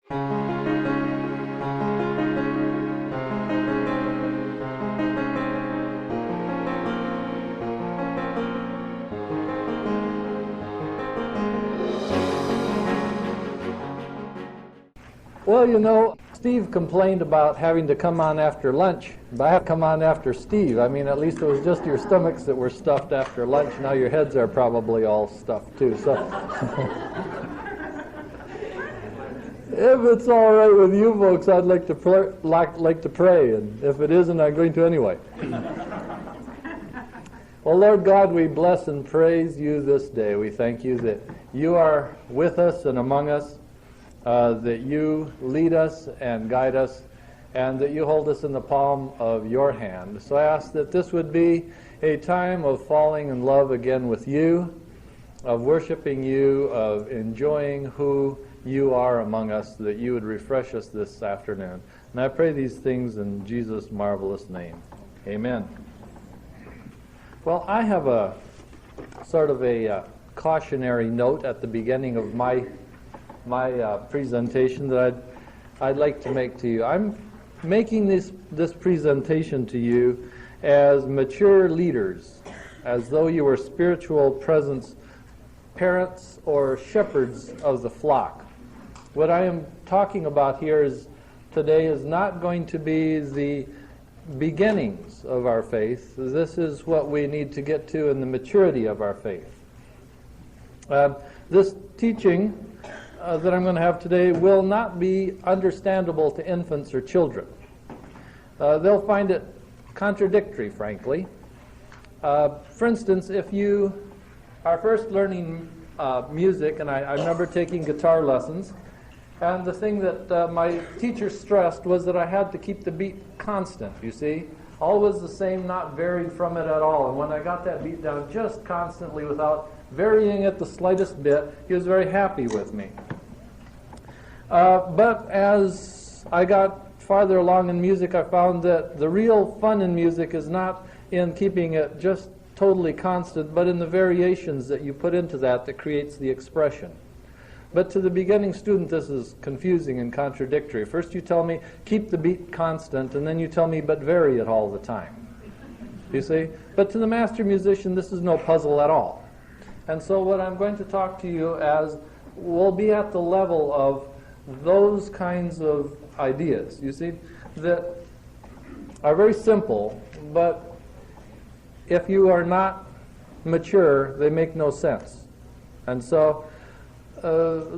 Well, you know, Steve complained about having to come on after lunch, but I have to come on after Steve. I mean, at least it was just your stomachs that were stuffed after lunch. Now your heads are probably all stuffed too. So, if it's all right with you folks, I'd like to pray, and if it isn't, I'm going to anyway. Well, Lord God, we bless and praise you this day. We thank you that you are with us and among us. That you lead us and guide us, and that you hold us in the palm of your hand. So I ask that this would be a time of falling in love again with you, of worshiping you, of enjoying who you are among us, that you would refresh us this afternoon. And I pray these things in Jesus' marvelous name. Amen. Well, I have a sort of a cautionary note at the beginning of my presentation that I'd like to make to you. I'm making this presentation to you as mature leaders, as though you were spiritual parents or shepherds of the flock. What I am talking about here today is not going to be the beginnings of our faith. This is what we need to get to in the maturity of our faith. This teaching that I'm going to have today will not be understandable to infants or children. They'll find it contradictory, frankly. For instance, if you are first learning music, and I remember taking guitar lessons, and the thing that my teacher stressed was that I had to keep the beat constant, you see. Always the same, not varied from it at all. And when I got that beat down just constantly without varying it the slightest bit, he was very happy with me. But as I got farther along in music, I found that the real fun in music is not in keeping it just totally constant, but in the variations that you put into that creates the expression. But to the beginning student, this is confusing and contradictory. First you tell me, keep the beat constant, and then you tell me, but vary it all the time. You see? But to the master musician, this is no puzzle at all. And so what I'm going to talk to you as will be at the level of those kinds of ideas, you see, that are very simple, but if you are not mature, they make no sense. And so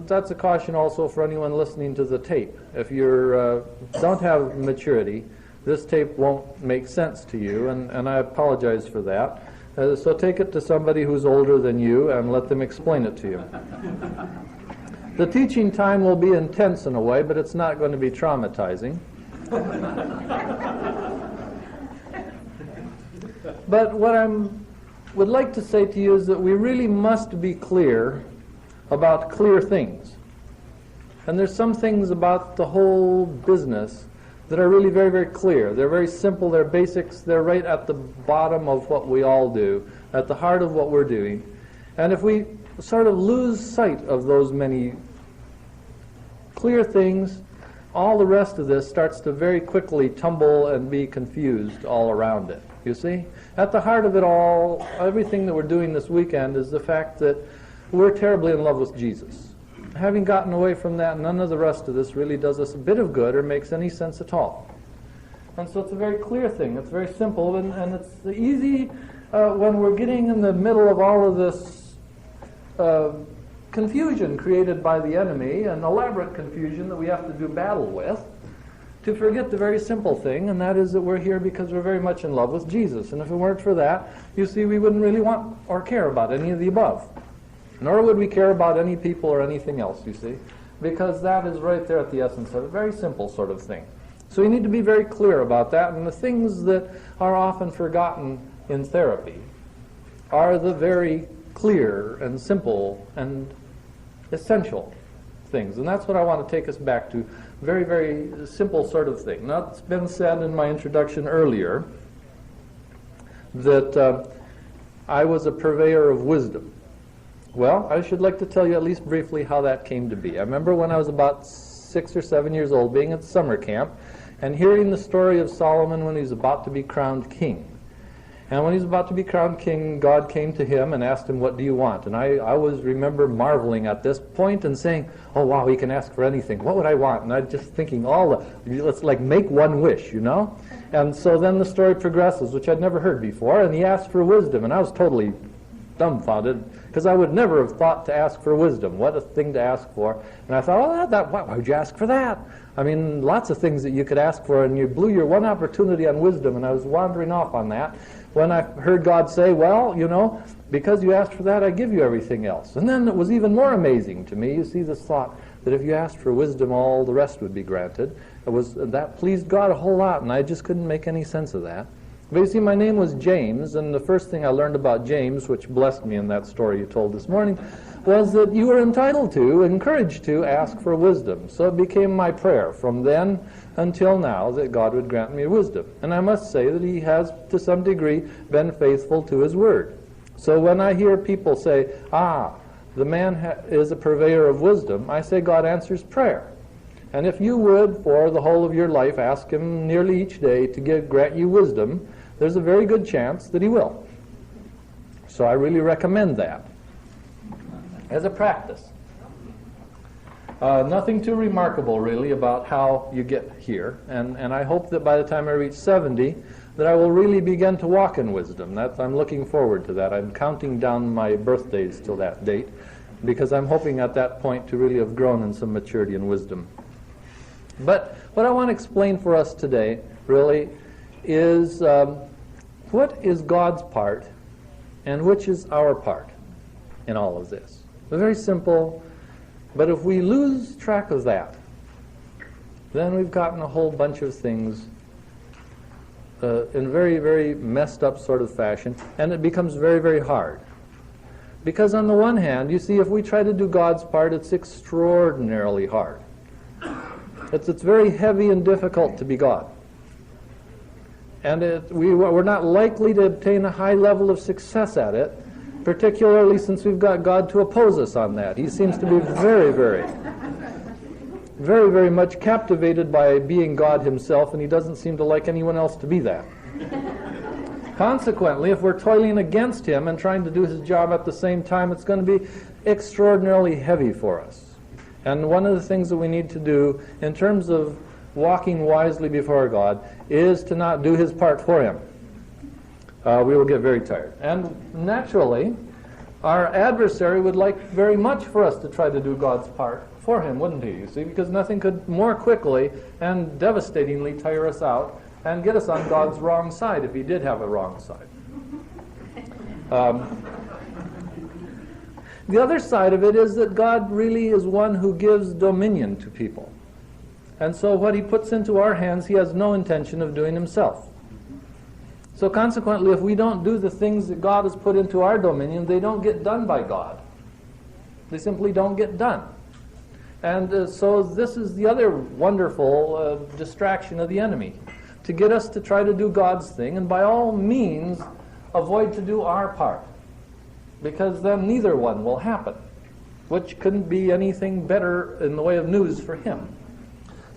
that's a caution also for anyone listening to the tape. If you don't have maturity, this tape won't make sense to you, and I apologize for that. So take it to somebody who's older than you and let them explain it to you. The teaching time will be intense in a way, but it's not going to be traumatizing. But what I would like to say to you is that we really must be clear about clear things. And there's some things about the whole business that are really very, very clear. They're very simple, they're basics, they're right at the bottom of what we all do, at the heart of what we're doing. And if we sort of lose sight of those many clear things, all the rest of this starts to very quickly tumble and be confused all around it. You see? At the heart of it all, everything that we're doing this weekend is the fact that we're terribly in love with Jesus. Having gotten away from that, none of the rest of this really does us a bit of good or makes any sense at all. And so it's a very clear thing. It's very simple, and it's easy when we're getting in the middle of all of this confusion created by the enemy, an elaborate confusion that we have to do battle with, to forget the very simple thing, and that is that we're here because we're very much in love with Jesus. And if it weren't for that, you see, we wouldn't really want or care about any of the above. Nor would we care about any people or anything else, you see, because that is right there at the essence of it. Very simple sort of thing. So you need to be very clear about that, and the things that are often forgotten in therapy are the very clear and simple and essential things. And that's what I want to take us back to. Very, very simple sort of thing. Now, it's been said in my introduction earlier that I was a purveyor of wisdom. Well, I should like to tell you at least briefly how that came to be. I remember when I was about 6 or 7 years old, being at summer camp, and hearing the story of Solomon when he was about to be crowned king. And when he was about to be crowned king, God came to him and asked him, "What do you want?" And I always remember marveling at this point and saying, "Oh, wow, he can ask for anything. What would I want?" And I'm just thinking, let's like make one wish, you know? And so then the story progresses, which I'd never heard before, and he asked for wisdom. And I was totally dumbfounded, because I would never have thought to ask for wisdom. What a thing to ask for. And I thought, why would you ask for that? I mean, lots of things that you could ask for, and you blew your one opportunity on wisdom, and I was wandering off on that when I heard God say, well, you know, because you asked for that, I give you everything else. And then it was even more amazing to me, you see, this thought that if you asked for wisdom, all the rest would be granted. That pleased God a whole lot, and I just couldn't make any sense of that. But you see, my name was James, and the first thing I learned about James, which blessed me in that story you told this morning, was that you were entitled to, encouraged to, ask for wisdom. So it became my prayer from then until now that God would grant me wisdom. And I must say that he has, to some degree, been faithful to his word. So when I hear people say, the man is a purveyor of wisdom, I say God answers prayer. And if you would, for the whole of your life, ask him nearly each day to grant you wisdom, there's a very good chance that he will. So I really recommend that as a practice. Nothing too remarkable, really, about how you get here. And I hope that by the time I reach 70, that I will really begin to walk in wisdom. I'm looking forward to that. I'm counting down my birthdays till that date, because I'm hoping at that point to really have grown in some maturity and wisdom. But what I want to explain for us today, really, is what is God's part and which is our part in all of this. Very simple, but if we lose track of that, then we've gotten a whole bunch of things in very, very messed up sort of fashion, and it becomes very, very hard. Because on the one hand, you see, if we try to do God's part, it's extraordinarily hard. It's very heavy and difficult to be God. And we're not likely to obtain a high level of success at it, particularly since we've got God to oppose us on that. He seems to be very, very, very, very much captivated by being God himself, and he doesn't seem to like anyone else to be that. Consequently, if we're toiling against him and trying to do his job at the same time, it's going to be extraordinarily heavy for us. And one of the things that we need to do in terms of walking wisely before God is to not do his part for him. We will get very tired. And naturally, our adversary would like very much for us to try to do God's part for him, wouldn't he? You see, because nothing could more quickly and devastatingly tire us out and get us on God's wrong side if he did have a wrong side. The other side of it is that God really is one who gives dominion to people. And so what he puts into our hands, he has no intention of doing himself. So consequently, if we don't do the things that God has put into our dominion, they don't get done by God. They simply don't get done. And so this is the other wonderful distraction of the enemy, to get us to try to do God's thing, and by all means avoid to do our part, because then neither one will happen, which couldn't be anything better in the way of news for him.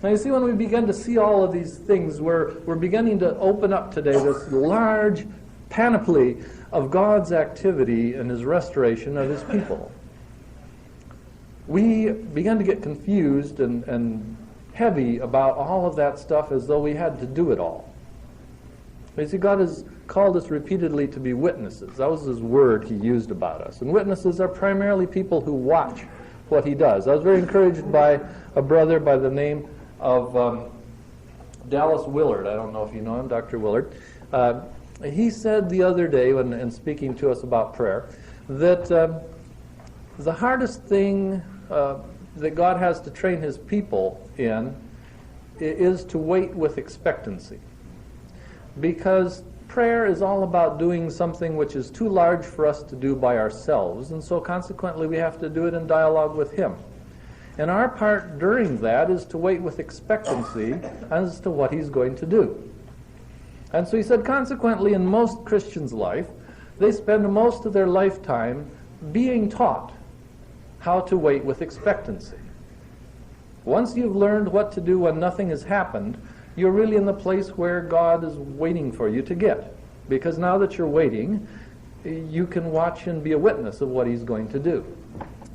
Now you see, when we begin to see all of these things, we're beginning to open up today this large panoply of God's activity and his restoration of his people. We began to get confused and heavy about all of that stuff as though we had to do it all. You see, God has called us repeatedly to be witnesses. That was his word he used about us. And witnesses are primarily people who watch what he does. I was very encouraged by a brother by the name of Dallas Willard. I don't know if you know him, Dr. Willard. He said the other day, when speaking to us about prayer, that the hardest thing that God has to train his people in is to wait with expectancy. Because prayer is all about doing something which is too large for us to do by ourselves, and so consequently we have to do it in dialogue with him. And our part during that is to wait with expectancy as to what he's going to do. And so he said, consequently, in most Christians' life, they spend most of their lifetime being taught how to wait with expectancy. Once you've learned what to do when nothing has happened, you're really in the place where God is waiting for you to get. Because now that you're waiting, you can watch and be a witness of what he's going to do.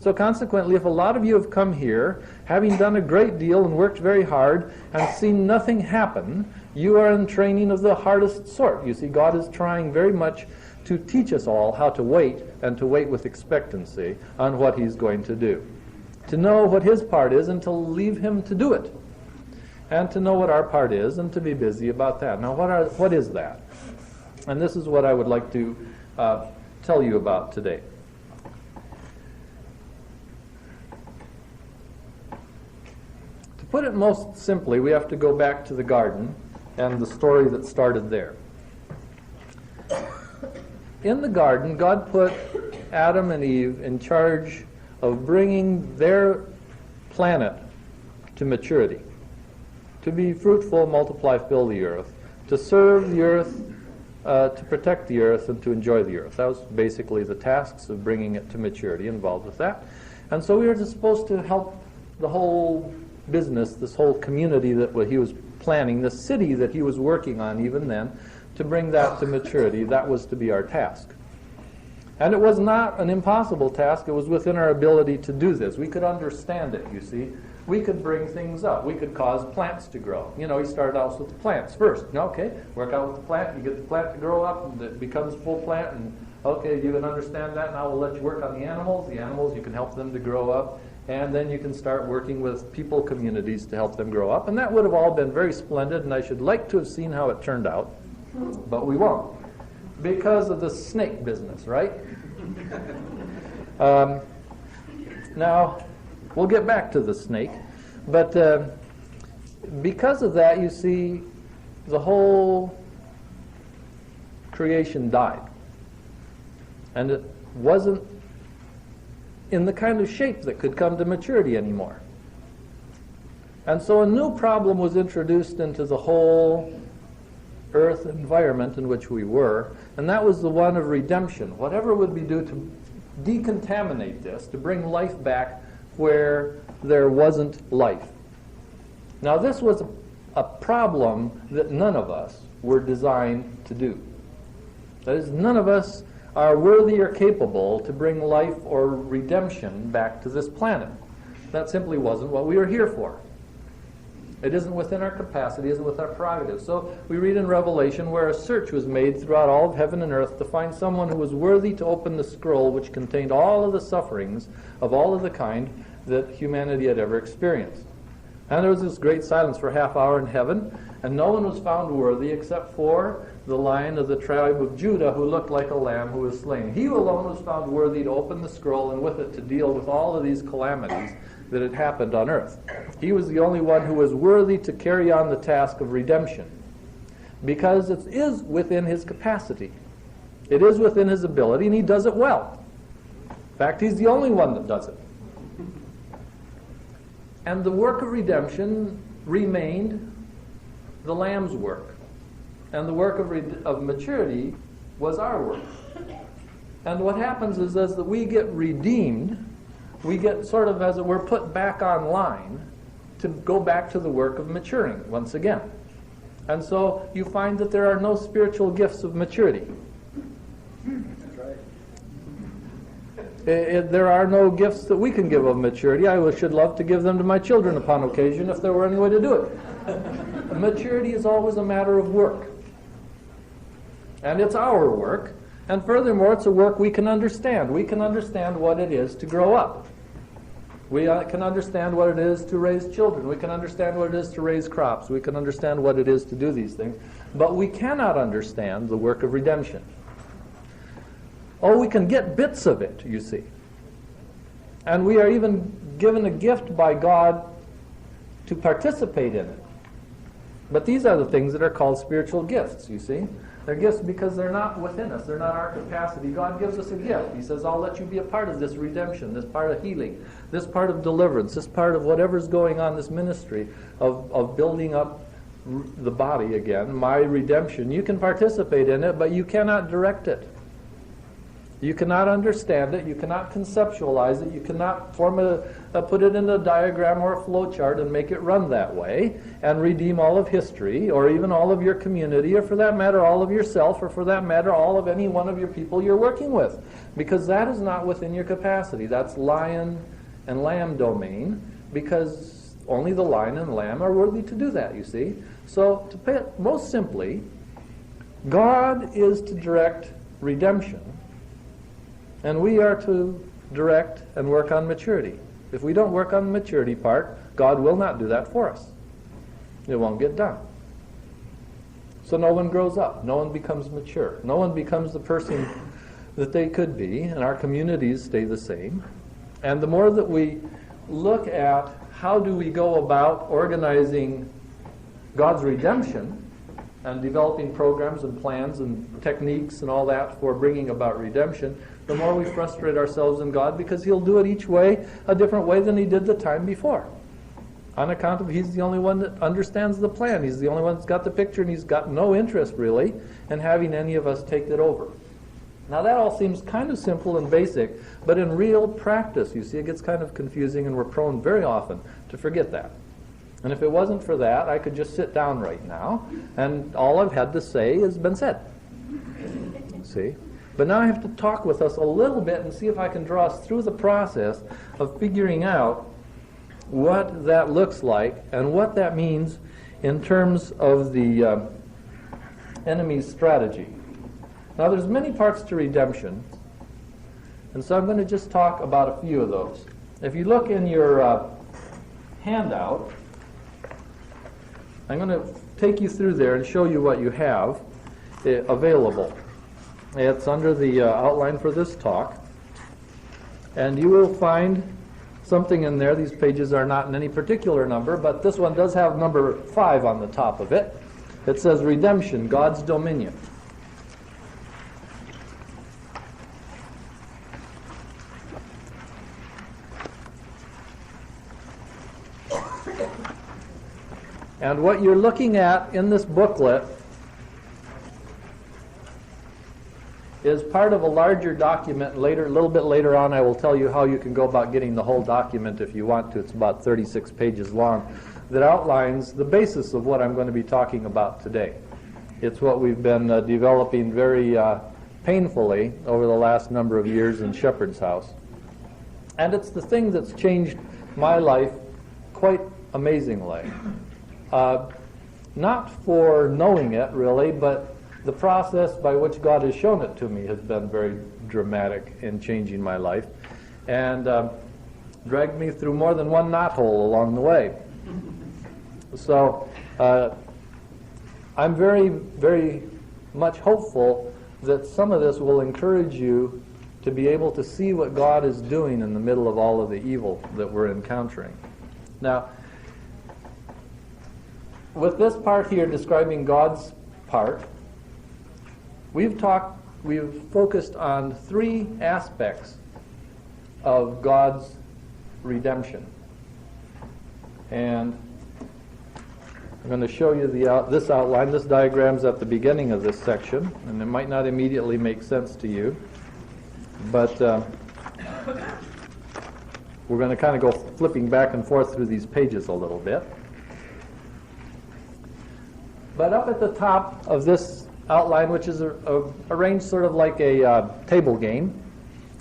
So consequently, if a lot of you have come here, having done a great deal and worked very hard and seen nothing happen, you are in training of the hardest sort. You see, God is trying very much to teach us all how to wait, and to wait with expectancy on what he's going to do. To know what his part is and to leave him to do it. And to know what our part is and to be busy about that. Now, what is that? And this is what I would like to tell you about today. To put it most simply, we have to go back to the garden and the story that started there. In the garden, God put Adam and Eve in charge of bringing their planet to maturity, to be fruitful, multiply, fill the earth, to serve the earth, to protect the earth, and to enjoy the earth. That was basically the tasks of bringing it to maturity involved with that. And so we were just supposed to help the whole business, this whole community that he was planning, the city that he was working on even then, to bring that to maturity. That was to be our task. And it was not an impossible task. It was within our ability to do this. We could understand it, you see. We could bring things up. We could cause plants to grow. You know, he started out with the plants first. Okay, work out with the plant. You get the plant to grow up, and it becomes a full plant. And okay, you can understand that. Now we'll let you work on the animals. The animals, you can help them to grow up. And then you can start working with people communities to help them grow up. And that would have all been very splendid, and I should like to have seen how it turned out. But we won't, because of the snake business, right? Now, we'll get back to the snake, but because of that, you see, the whole creation died. And it wasn't in the kind of shape that could come to maturity anymore. And so a new problem was introduced into the whole earth environment in which we were, and that was the one of redemption. Whatever would we do to decontaminate this, to bring life back where there wasn't life. Now this was a problem that none of us were designed to do. That is, none of us are worthy or capable to bring life or redemption back to this planet. That simply wasn't what we were here for. It isn't within our capacity, isn't within our prerogative. So we read in Revelation where a search was made throughout all of heaven and earth to find someone who was worthy to open the scroll which contained all of the sufferings of all of the kind that humanity had ever experienced. And there was this great silence for a half hour in heaven, and no one was found worthy except for the Lion of the tribe of Judah, who looked like a lamb who was slain. He alone was found worthy to open the scroll and with it to deal with all of these calamities that had happened on earth. He was the only one who was worthy to carry on the task of redemption, because it is within his capacity. It is within his ability, and he does it well. In fact, he's the only one that does it. And the work of redemption remained the Lamb's work. And the work of maturity was our work. And what happens is, as that we get redeemed, we get sort of, as it were, put back online to go back to the work of maturing once again. And so you find that there are no spiritual gifts of maturity. That's right. There are no gifts that we can give of maturity. I should love to give them to my children upon occasion if there were any way to do it. Maturity is always a matter of work. And it's our work. And furthermore, it's a work we can understand. We can understand what it is to grow up. We can understand what it is to raise children. We can understand what it is to raise crops. We can understand what it is to do these things. But we cannot understand the work of redemption. Oh, we can get bits of it, you see. And we are even given a gift by God to participate in it. But these are the things that are called spiritual gifts, you see. They're gifts because they're not within us. They're not our capacity. God gives us a gift. He says, I'll let you be a part of this redemption, this part of healing, this part of deliverance, this part of whatever's going on, this ministry of building up the body again, my redemption. You can participate in it, but you cannot direct it. You cannot understand it. You cannot conceptualize it. You cannot put it in a diagram or a flow chart and make it run that way and redeem all of history or even all of your community or for that matter all of yourself or for that matter all of any one of your people you're working with, because that is not within your capacity. That's lion and lamb domain, because only the lion and lamb are worthy to do that, you see. So to put it most simply, God is to direct redemption, and we are to direct and work on maturity. If we don't work on the maturity part, God will not do that for us. It won't get done. So no one grows up. No one becomes mature. No one becomes the person that they could be, and our communities stay the same. And the more that we look at how do we go about organizing God's redemption and developing programs and plans and techniques and all that for bringing about redemption, the more we frustrate ourselves in God, because He'll do it each way, a different way than He did the time before. On account of He's the only one that understands the plan. He's the only one that's got the picture, and He's got no interest, really, in having any of us take it over. Now that all seems kind of simple and basic, but in real practice, you see, it gets kind of confusing, and we're prone very often to forget that. And if it wasn't for that, I could just sit down right now, and all I've had to say has been said. See? But now I have to talk with us a little bit and see if I can draw us through the process of figuring out what that looks like and what that means in terms of the enemy's strategy. Now there's many parts to redemption, and so I'm going to just talk about a few of those. If you look in your handout, I'm going to take you through there and show you what you have available. It's under the outline for this talk, and you will find something in there. These pages are not in any particular number, but this one does have number 5 on the top of it. It says Redemption, God's Dominion. And what you're looking at in this booklet is part of a larger document. Later, a little bit later on, I will tell you how you can go about getting the whole document if you want to. It's about 36 pages long, that outlines the basis of what I'm going to be talking about today. It's what we've been developing very painfully over the last number of years in Shepherd's House. And it's the thing that's changed my life quite amazingly. Not for knowing it, really, but the process by which God has shown it to me has been very dramatic in changing my life, and dragged me through more than one knothole along the way. So I'm very, very much hopeful that some of this will encourage you to be able to see what God is doing in the middle of all of the evil that we're encountering. Now, with this part here describing God's part, we've focused on 3 aspects of God's redemption. And I'm going to show you this outline. This diagram's at the beginning of this section, and it might not immediately make sense to you, but we're going to kind of go flipping back and forth through these pages a little bit. But up at the top of this outline, which is arranged sort of like a table game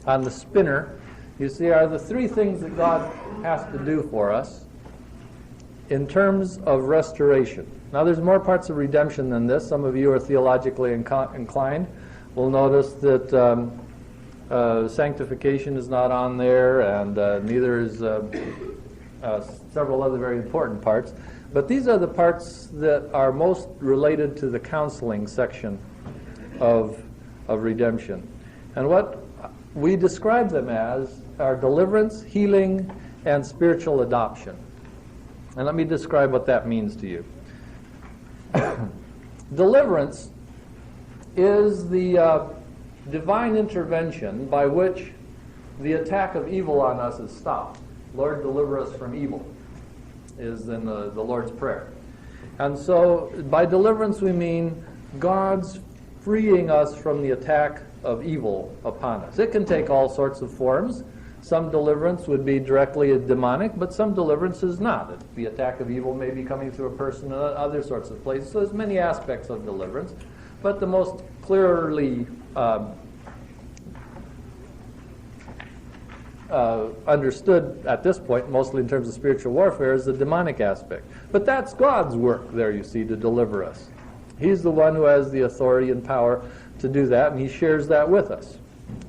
on the spinner, you see are the 3 things that God has to do for us in terms of restoration. Now there's more parts of redemption than this. Some of you are theologically inclined will notice that sanctification is not on there, and neither is several other very important parts. But these are the parts that are most related to the counseling section of redemption. And what we describe them as are deliverance, healing, and spiritual adoption. And let me describe what that means to you. Deliverance is the divine intervention by which the attack of evil on us is stopped. Lord, deliver us from evil, is in the Lord's Prayer. And so by deliverance we mean God's freeing us from the attack of evil upon us. It can take all sorts of forms. Some deliverance would be directly demonic, but some deliverance is not. The attack of evil may be coming through a person in other sorts of places. So there's many aspects of deliverance, but the most clearly understood at this point, mostly in terms of spiritual warfare, is the demonic aspect. But that's God's work there, you see, to deliver us. He's the one who has the authority and power to do that, and he shares that with us.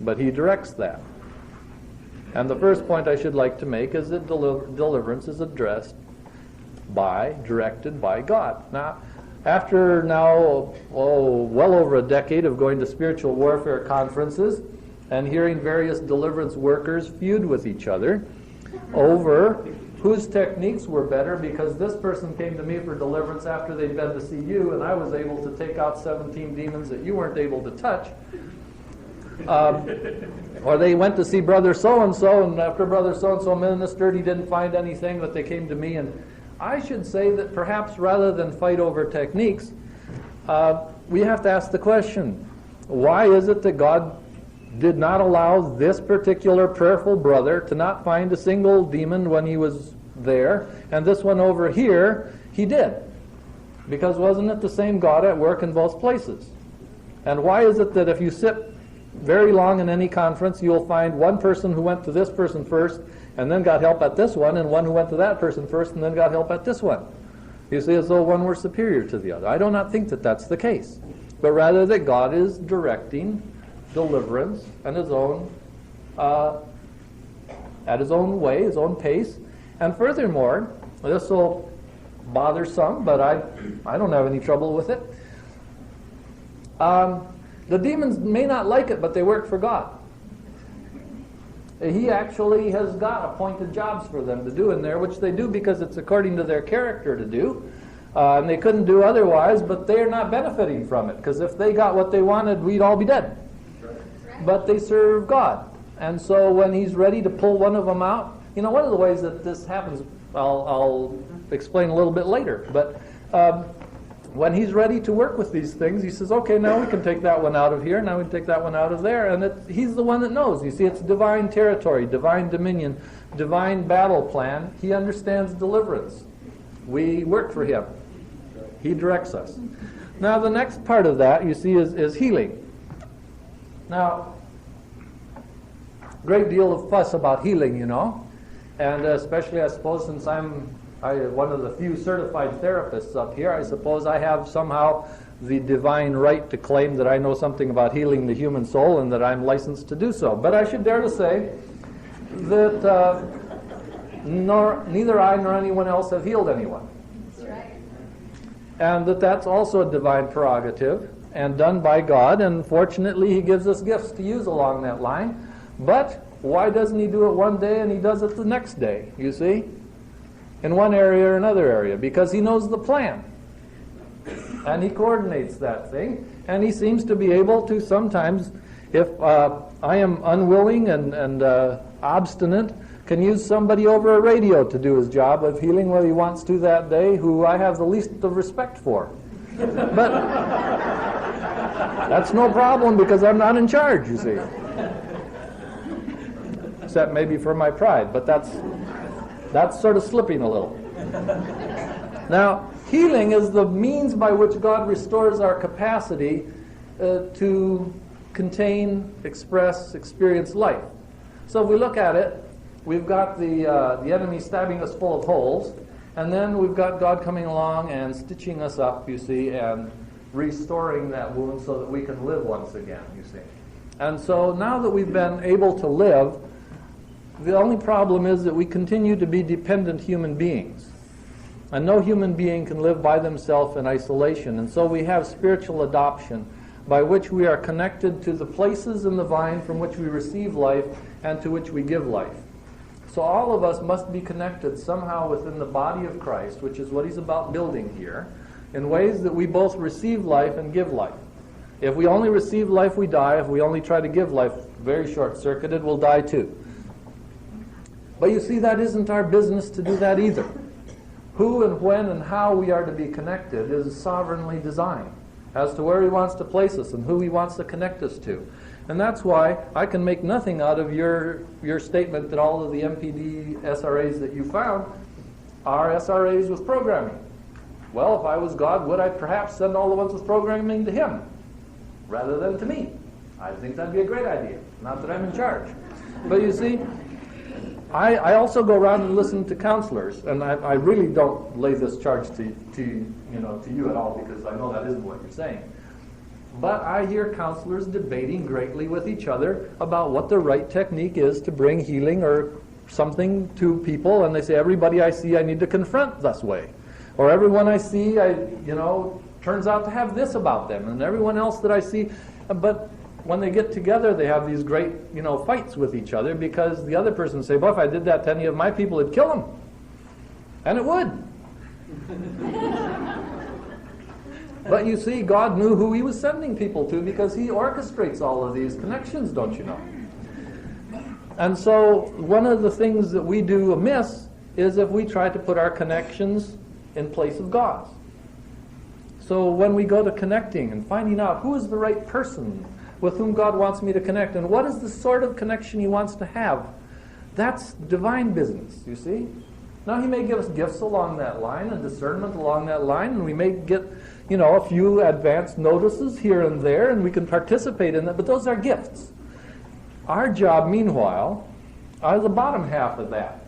But he directs that. And the first point I should like to make is that deliverance is directed by God. Now, after well over a decade of going to spiritual warfare conferences and hearing various deliverance workers feud with each other over whose techniques were better, because this person came to me for deliverance after they'd been to see you, and I was able to take out 17 demons that you weren't able to touch. Or they went to see brother so-and-so, and after brother so-and-so ministered, he didn't find anything, but they came to me. And I should say that perhaps rather than fight over techniques, we have to ask the question, why is it that God did not allow this particular prayerful brother to not find a single demon when he was there, and this one over here, he did? Because wasn't it the same God at work in both places? And why is it that if you sit very long in any conference, you'll find one person who went to this person first and then got help at this one, and one who went to that person first and then got help at this one? You see, as though one were superior to the other. I do not think that that's the case, but rather that God is directing deliverance and his own, at his own way, his own pace. And furthermore, this will bother some, but I don't have any trouble with it. The demons may not like it, but they work for God. He actually has got appointed jobs for them to do in there, which they do because it's according to their character to do. And they couldn't do otherwise, but they're not benefiting from it, because if they got what they wanted, we'd all be dead. But they serve God. And so when he's ready to pull one of them out, you know, one of the ways that this happens, I'll explain a little bit later, but when he's ready to work with these things, he says, okay, now we can take that one out of here, now we can take that one out of there, and he's the one that knows. You see, it's divine territory, divine dominion, divine battle plan. He understands deliverance. We work for him. He directs us. Now, the next part of that, you see, is healing. Now, great deal of fuss about healing, you know, and especially, I suppose, since I'm one of the few certified therapists up here, I suppose I have somehow the divine right to claim that I know something about healing the human soul and that I'm licensed to do so. But I should dare to say that neither I nor anyone else have healed anyone. That's right. And that's also a divine prerogative and done by God, and fortunately he gives us gifts to use along that line. But why doesn't he do it one day and he does it the next day, you see? In one area or another area, because he knows the plan. And he coordinates that thing, and he seems to be able to sometimes, if I am unwilling and obstinate, can use somebody over a radio to do his job of healing what he wants to that day, who I have the least of respect for. But that's no problem, because I'm not in charge, you see. Except maybe for my pride, but that's sort of slipping a little. Now, healing is the means by which God restores our capacity to contain, express, experience life. So if we look at it, we've got the enemy stabbing us full of holes, and then we've got God coming along and stitching us up, you see, and restoring that wound so that we can live once again, you see. And so now that we've been able to live, the only problem is that we continue to be dependent human beings. And no human being can live by themselves in isolation. And so we have spiritual adoption, by which we are connected to the places in the vine from which we receive life and to which we give life. So all of us must be connected somehow within the body of Christ, which is what he's about building here, in ways that we both receive life and give life. If we only receive life, we die. If we only try to give life, very short-circuited, we'll die too. But you see, that isn't our business to do that either. Who and when and how we are to be connected is sovereignly designed as to where he wants to place us and who he wants to connect us to. And that's why I can make nothing out of your statement that all of the MPD SRAs that you found are SRAs with programming. Well, if I was God, would I perhaps send all the ones with programming to him rather than to me? I think that'd be a great idea. Not that I'm in charge. But you see, I also go around and listen to counselors, and I really don't lay this charge to you at all, because I know that isn't what you're saying. But I hear counselors debating greatly with each other about what the right technique is to bring healing or something to people, and they say, everybody I see I need to confront this way. Or everyone I see, turns out to have this about them, and everyone else that I see, but when they get together, they have these great, fights with each other, because the other person say, well, if I did that to any of my people, it'd kill them. And it would. But you see, God knew who he was sending people to, because he orchestrates all of these connections, don't you know? And so one of the things that we do amiss is if we try to put our connections in place of God's. So when we go to connecting and finding out who is the right person with whom God wants me to connect, and what is the sort of connection he wants to have, that's divine business, you see. Now he may give us gifts along that line and discernment along that line, and we may get, a few advanced notices here and there, and we can participate in that, but those are gifts. Our job, meanwhile, is the bottom half of that,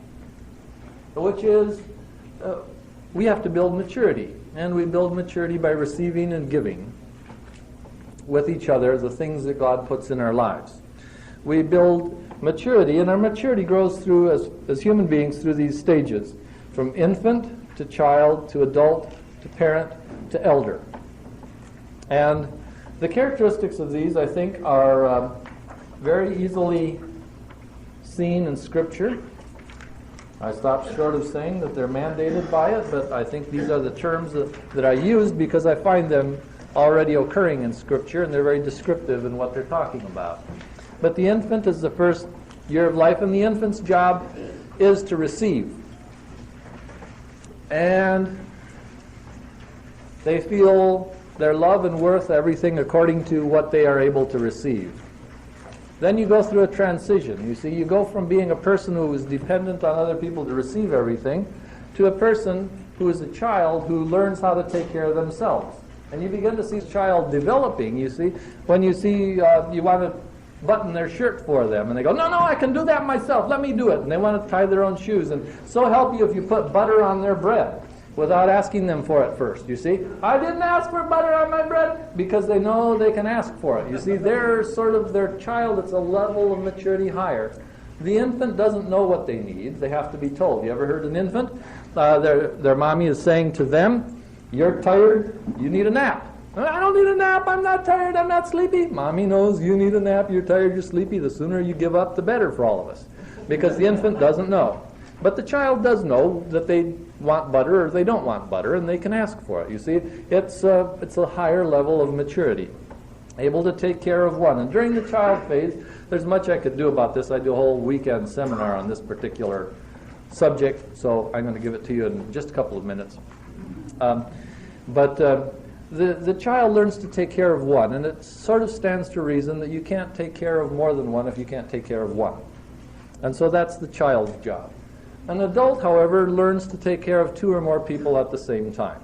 which is we have to build maturity, and we build maturity by receiving and giving with each other the things that God puts in our lives. We build maturity, and our maturity grows through, as human beings, through these stages, from infant to child to adult to parent to elder. And the characteristics of these, I think, are very easily seen in Scripture. I stopped short of saying that they're mandated by it, but I think these are the terms that I used because I find them already occurring in Scripture, and they're very descriptive in what they're talking about. But the infant is the first year of life, and the infant's job is to receive. And they feel their love and worth, everything according to what they are able to receive. Then you go through a transition. You see, you go from being a person who is dependent on other people to receive everything to a person who is a child who learns how to take care of themselves. And you begin to see the child developing, you see. When you see you want to button their shirt for them, and they go, no, I can do that myself, let me do it. And they want to tie their own shoes. And so help you if you put butter on their bread without asking them for it first, you see. I didn't ask for butter on my bread, because they know they can ask for it. You see, they're sort of their child, it's a level of maturity higher. The infant doesn't know what they need. They have to be told. You ever heard an infant? Their mommy is saying to them, you're tired, you need a nap. I don't need a nap, I'm not tired, I'm not sleepy. Mommy knows you need a nap, you're tired, you're sleepy. The sooner you give up, the better for all of us. Because the infant doesn't know. But the child does know that they want butter or they don't want butter, and they can ask for it. You see, it's a higher level of maturity. Able to take care of one. And during the child phase, there's much I could do about this. I do a whole weekend seminar on this particular subject, so I'm going to give it to you in just a couple of minutes. But the child learns to take care of one, and it sort of stands to reason that you can't take care of more than one if you can't take care of one. And so that's the child's job. An adult, however, learns to take care of two or more people at the same time.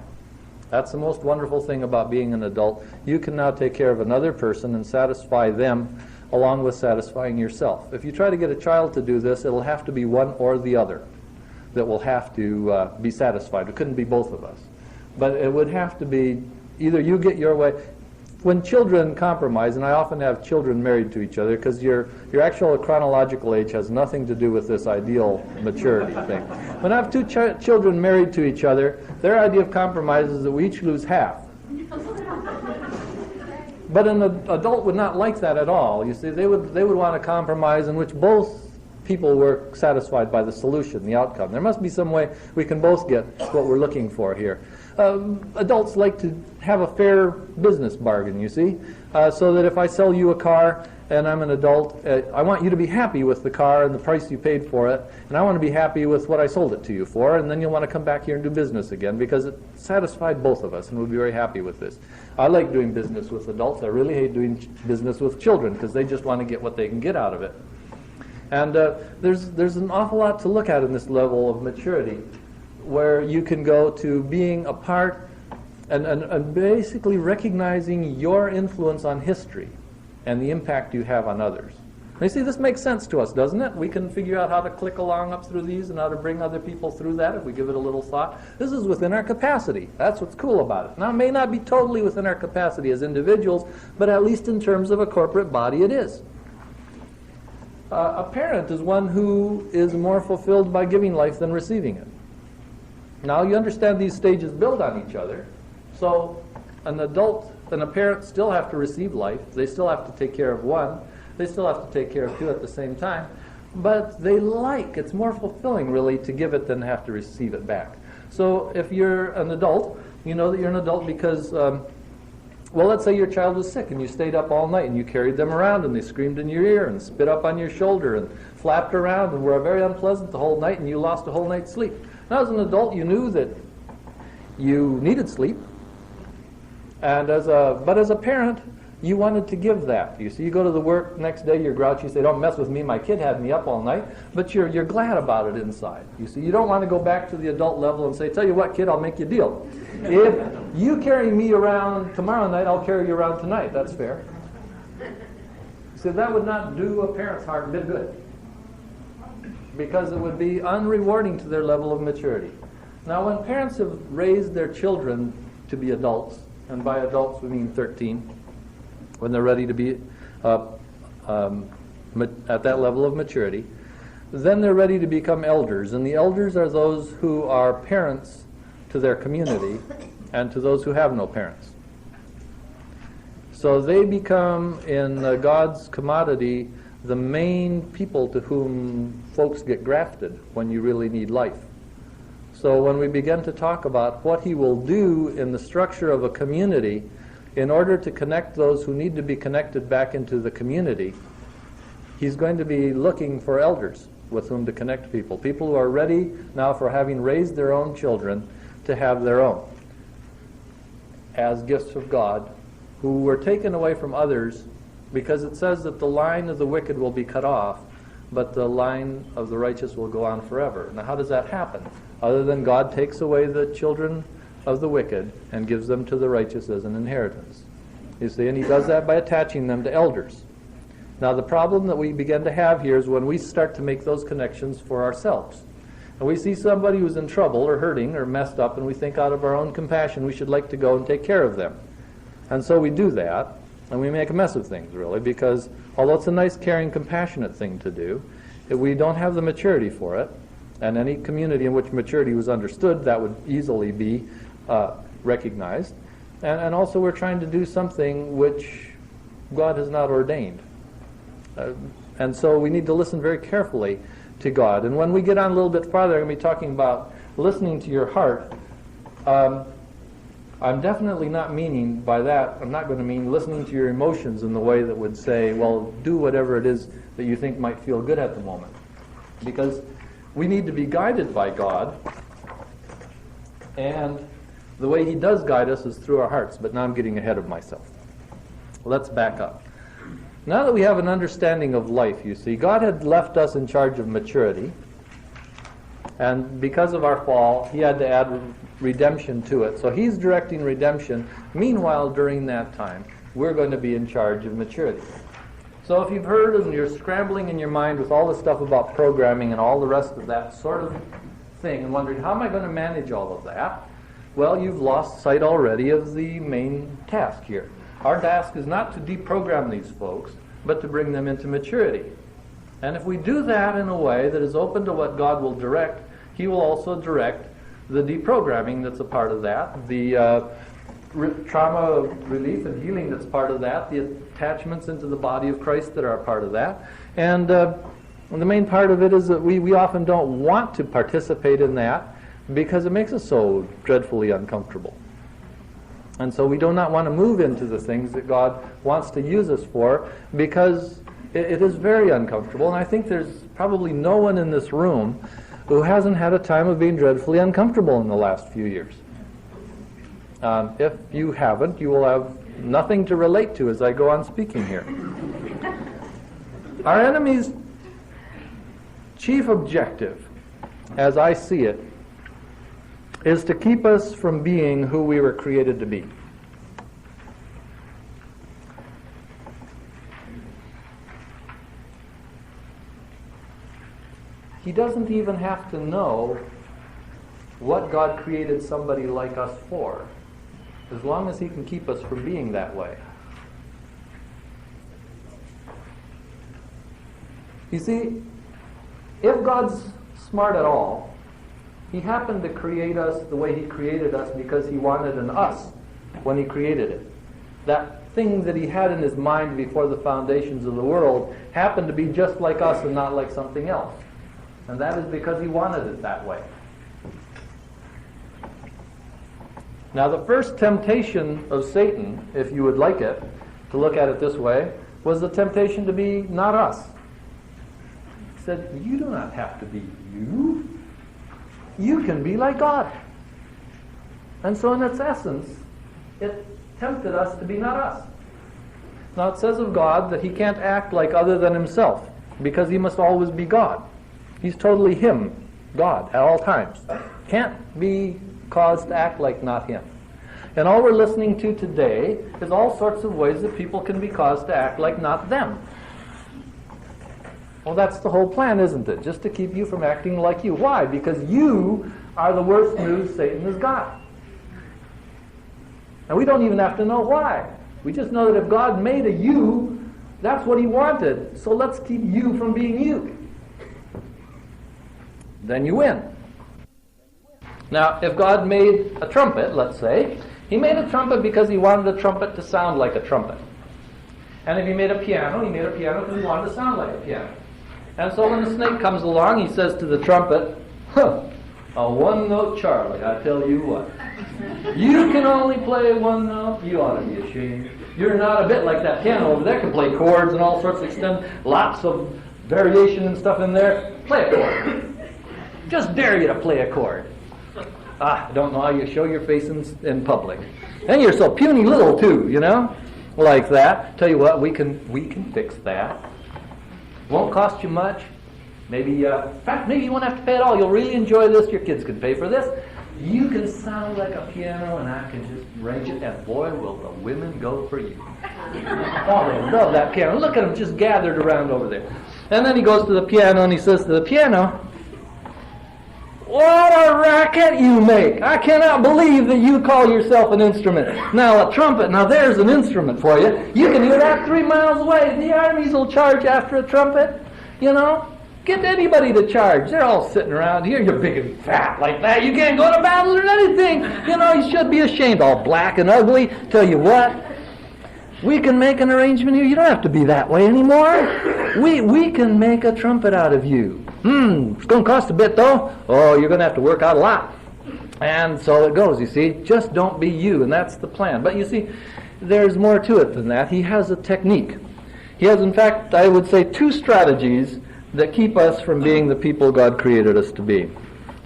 That's the most wonderful thing about being an adult. You can now take care of another person and satisfy them along with satisfying yourself. If you try to get a child to do this, it'll have to be one or the other that will have to be satisfied. It couldn't be both of us. But it would have to be either you get your way. When children compromise, and I often have children married to each other, because your actual chronological age has nothing to do with this ideal maturity thing. When I have two children married to each other, their idea of compromise is that we each lose half. But an adult would not like that at all. You see, they would want a compromise in which both people were satisfied by the solution, the outcome. There must be some way we can both get what we're looking for here. Adults like to have a fair business bargain, you see, so that if I sell you a car and I'm an adult, I want you to be happy with the car and the price you paid for it, and I want to be happy with what I sold it to you for, and then you'll want to come back here and do business again because it satisfied both of us, and we'll be very happy with this. I like doing business with adults. I really hate doing business with children because they just want to get what they can get out of it. And there's an awful lot to look at in this level of maturity, where you can go to being a part and basically recognizing your influence on history and the impact you have on others. And you see, this makes sense to us, doesn't it? We can figure out how to click along up through these and how to bring other people through that if we give it a little thought. This is within our capacity. That's what's cool about it. Now, it may not be totally within our capacity as individuals, but at least in terms of a corporate body, it is. A parent is one who is more fulfilled by giving life than receiving it. Now, you understand these stages build on each other. So an adult and a parent still have to receive life. They still have to take care of one. They still have to take care of two at the same time. But it's more fulfilling, really, to give it than have to receive it back. So if you're an adult, you know that you're an adult because, let's say your child was sick and you stayed up all night and you carried them around and they screamed in your ear and spit up on your shoulder and flapped around and were very unpleasant the whole night and you lost a whole night's sleep. Now, as an adult, you knew that you needed sleep. And but as a parent, you wanted to give that. You see, you go to the work next day, you're grouchy, you say, don't mess with me, my kid had me up all night, but you're glad about it inside. You see, you don't want to go back to the adult level and say, tell you what, kid, I'll make you a deal. If you carry me around tomorrow night, I'll carry you around tonight. That's fair. See, that would not do a parent's heart a bit good, because it would be unrewarding to their level of maturity. Now, when parents have raised their children to be adults, and by adults we mean 13, when they're ready to be at that level of maturity, then they're ready to become elders. And the elders are those who are parents to their community and to those who have no parents. So they become, in God's commodity, the main people to whom folks get grafted when you really need life. So when we begin to talk about what He will do in the structure of a community in order to connect those who need to be connected back into the community, He's going to be looking for elders with whom to connect people. People who are ready now, for having raised their own children, to have their own as gifts of God, who were taken away from others, because it says that the line of the wicked will be cut off, but the line of the righteous will go on forever. Now, how does that happen? Other than God takes away the children of the wicked and gives them to the righteous as an inheritance. You see, and He does that by attaching them to elders. Now, the problem that we begin to have here is when we start to make those connections for ourselves. And we see somebody who's in trouble or hurting or messed up, and we think out of our own compassion we should like to go and take care of them. And so we do that, and we make a mess of things, really, because although it's a nice, caring, compassionate thing to do, if we don't have the maturity for it, and any community in which maturity was understood, that would easily be recognized. And also we're trying to do something which God has not ordained. And so we need to listen very carefully to God. And when we get on a little bit farther, I'm going to be talking about listening to your heart. I'm definitely not meaning by that, I'm not going to mean listening to your emotions in the way that would say, well, do whatever it is that you think might feel good at the moment. Because we need to be guided by God, and the way He does guide us is through our hearts. But now I'm getting ahead of myself. Let's back up. Now that we have an understanding of life, you see, God had left us in charge of maturity, and because of our fall, He had to add redemption to it. So He's directing redemption. Meanwhile, during that time, we're going to be in charge of maturity. So if you've heard and you're scrambling in your mind with all the stuff about programming and all the rest of that sort of thing and wondering, how am I going to manage all of that? Well, you've lost sight already of the main task here. Our task is not to deprogram these folks, but to bring them into maturity. And if we do that in a way that is open to what God will direct, He will also direct the deprogramming that's a part of that, the trauma relief and healing that's part of that, the attachments into the body of Christ that are a part of that. And the main part of it is that we often don't want to participate in that because it makes us so dreadfully uncomfortable. And so we do not want to move into the things that God wants to use us for, because it is very uncomfortable. And I think there's probably no one in this room who hasn't had a time of being dreadfully uncomfortable in the last few years. If you haven't, you will have nothing to relate to as I go on speaking here. Our enemy's chief objective, as I see it, is to keep us from being who we were created to be. He doesn't even have to know what God created somebody like us for, as long as he can keep us from being that way. You see, if God's smart at all, he happened to create us the way he created us because he wanted an us when he created it. That thing that he had in his mind before the foundations of the world happened to be just like us and not like something else. And that is because he wanted it that way. Now, the first temptation of Satan, if you would like it, to look at it this way, was the temptation to be not us. He said, you do not have to be you. You can be like God. And so in its essence, it tempted us to be not us. Now, it says of God that he can't act like other than himself, because he must always be God. He's totally him, God, at all times. Can't be caused to act like not him. And all we're listening to today is all sorts of ways that people can be caused to act like not them. Well, that's the whole plan, isn't it? Just to keep you from acting like you. Why? Because you are the worst news Satan has got. And we don't even have to know why. We just know that if God made a you, that's what he wanted. So let's keep you from being you. Then you win. Now, if God made a trumpet, let's say, he made a trumpet because he wanted a trumpet to sound like a trumpet. And if he made a piano because he wanted to sound like a piano. And so when the snake comes along, he says to the trumpet, a one-note Charlie, I tell you what. You can only play one note, you ought to be ashamed. You're not a bit like that piano over there, can play chords and all sorts of extent, lots of variation and stuff in there. Play a chord. Just dare you to play a chord. I don't know how you show your face in public. And you're so puny little too, you know? Like that. Tell you what, we can fix that. Won't cost you much. Maybe, in fact, maybe you won't have to pay at all. You'll really enjoy this. Your kids can pay for this. You can sound like a piano, and I can just arrange it, and boy, will the women go for you. Oh, they love that piano. Look at them just gathered around over there. And then he goes to the piano, and he says to the piano, what a racket you make. I cannot believe that you call yourself an instrument. Now, a trumpet, now there's an instrument for you. You can hear that 3 miles away. The armies will charge after a trumpet, you know. Get anybody to charge. They're all sitting around here. You're big and fat like that. You can't go to battle or anything. You know, you should be ashamed. All black and ugly. Tell you what, we can make an arrangement here. You don't have to be that way anymore. We can make a trumpet out of you. It's going to cost a bit, though. Oh, you're going to have to work out a lot. And so it goes, you see. Just don't be you, and that's the plan. But you see, there's more to it than that. He has a technique. He has, in fact, I would say 2 strategies that keep us from being the people God created us to be.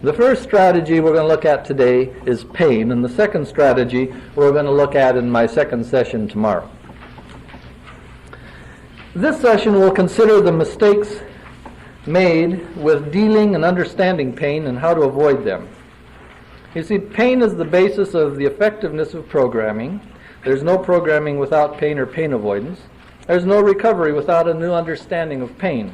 The first strategy we're going to look at today is pain, and the second strategy we're going to look at in my second session tomorrow. This session will consider the mistakes made with dealing and understanding pain and how to avoid them. You see, pain is the basis of the effectiveness of programming. There's no programming without pain or pain avoidance. There's no recovery without a new understanding of pain.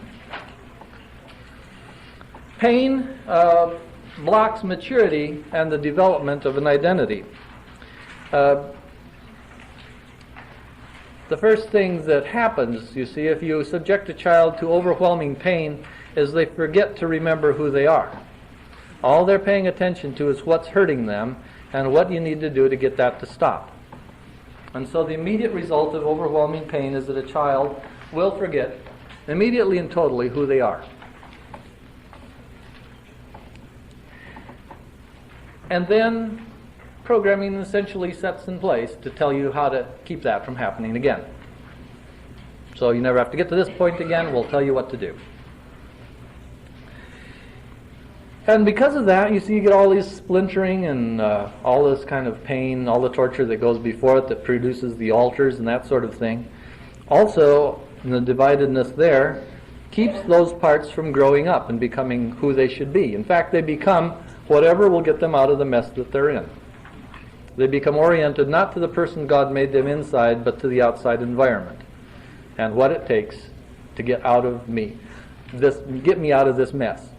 Pain blocks maturity and the development of an identity. The first thing that happens, you see, if you subject a child to overwhelming pain, is they forget to remember who they are. All they're paying attention to is what's hurting them and what you need to do to get that to stop. And so the immediate result of overwhelming pain is that a child will forget immediately and totally who they are. And then programming essentially sets in place to tell you how to keep that from happening again. So you never have to get to this point again. We'll tell you what to do. And because of that, you see you get all these splintering and all this kind of pain, all the torture that goes before it that produces the alters and that sort of thing. Also, the dividedness there keeps those parts from growing up and becoming who they should be. In fact, they become whatever will get them out of the mess that they're in. They become oriented not to the person God made them inside, but to the outside environment and what it takes to get out of me, get me out of this mess.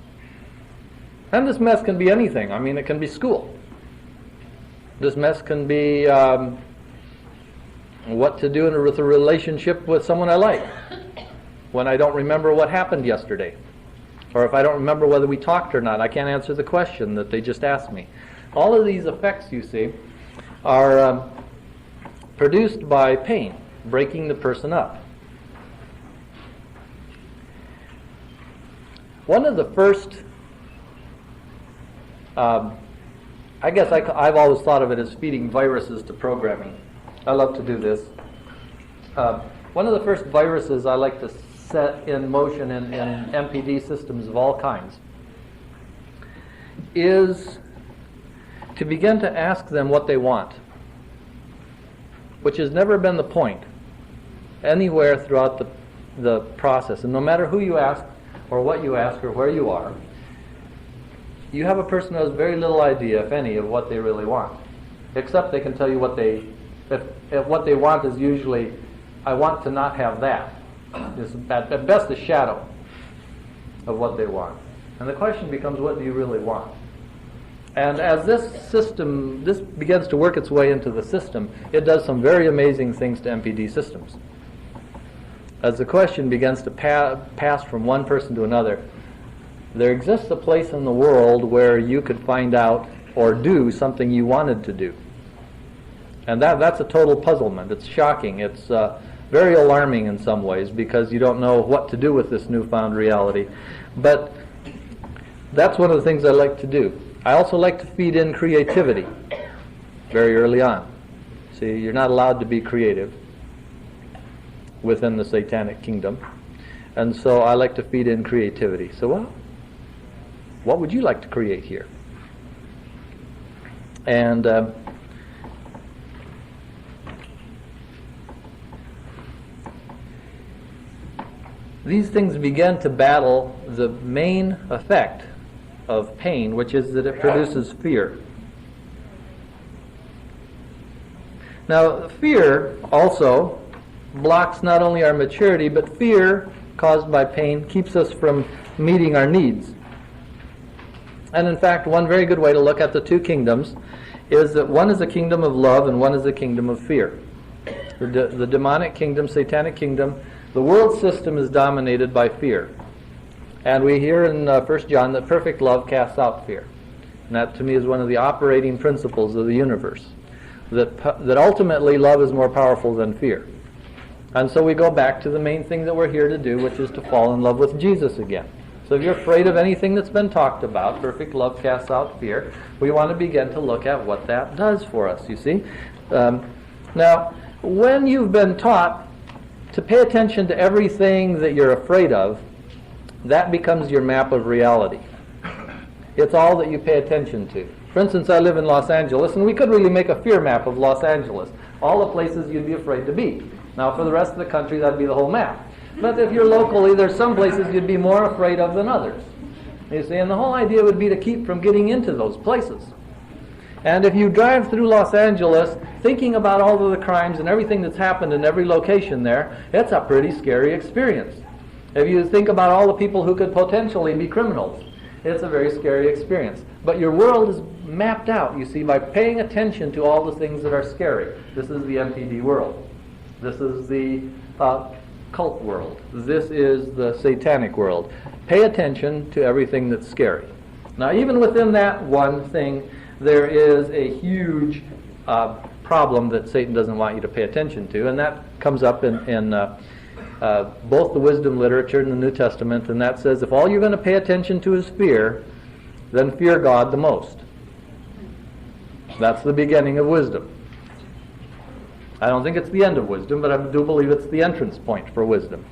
And this mess can be anything. I mean, it can be school. This mess can be what to do with a relationship with someone I like when I don't remember what happened yesterday. Or if I don't remember whether we talked or not, I can't answer the question that they just asked me. All of these effects, you see, are produced by pain, breaking the person up. One of the first, I guess I've always thought of it as feeding viruses to programming. I love to do this. One of the first viruses I like to set in motion in MPD systems of all kinds is to begin to ask them what they want, which has never been the point anywhere throughout the process. And no matter who you ask or what you ask or where you are, you have a person who has very little idea, if any, of what they really want, except they can tell you what they want is usually, I want to not have that. It's at best a shadow of what they want. And the question becomes, what do you really want? And as this begins to work its way into the system, it does some very amazing things to MPD systems. As the question begins to pass from one person to another, there exists a place in the world where you could find out or do something you wanted to do. And that's a total puzzlement. It's shocking. It's very alarming in some ways because you don't know what to do with this newfound reality. But that's one of the things I like to do. I also like to feed in creativity very early on. See, you're not allowed to be creative within the satanic kingdom. And so I like to feed in creativity. So, well, what would you like to create here? And these things begin to battle the main effect of pain, which is that it produces fear. Now, fear also blocks not only our maturity, but fear caused by pain keeps us from meeting our needs. And in fact, one very good way to look at the two kingdoms is that one is a kingdom of love and one is a kingdom of fear. The demonic kingdom, satanic kingdom, the world system is dominated by fear. And we hear in 1 John that perfect love casts out fear. And that to me is one of the operating principles of the universe. That ultimately love is more powerful than fear. And so we go back to the main thing that we're here to do, which is to fall in love with Jesus again. So if you're afraid of anything that's been talked about, perfect love casts out fear, we want to begin to look at what that does for us, you see. Now, when you've been taught to pay attention to everything that you're afraid of, that becomes your map of reality. It's all that you pay attention to. For instance, I live in Los Angeles, and we could really make a fear map of Los Angeles. All the places you'd be afraid to be. Now, for the rest of the country, that'd be the whole map. But if you're locally, there's some places you'd be more afraid of than others. You see, and the whole idea would be to keep from getting into those places. And if you drive through Los Angeles thinking about all of the crimes and everything that's happened in every location there, it's a pretty scary experience. If you think about all the people who could potentially be criminals, it's a very scary experience. But your world is mapped out, you see, by paying attention to all the things that are scary. This is the MPD world. This is the cult world. This is the satanic world. Pay attention to everything that's scary. Now, even within that one thing, there is a huge problem that Satan doesn't want you to pay attention to, and that comes up in both the wisdom literature and the New Testament, and that says if all you're going to pay attention to is fear, then fear God the most. That's the beginning of wisdom. I don't think it's the end of wisdom, but I do believe it's the entrance point for wisdom.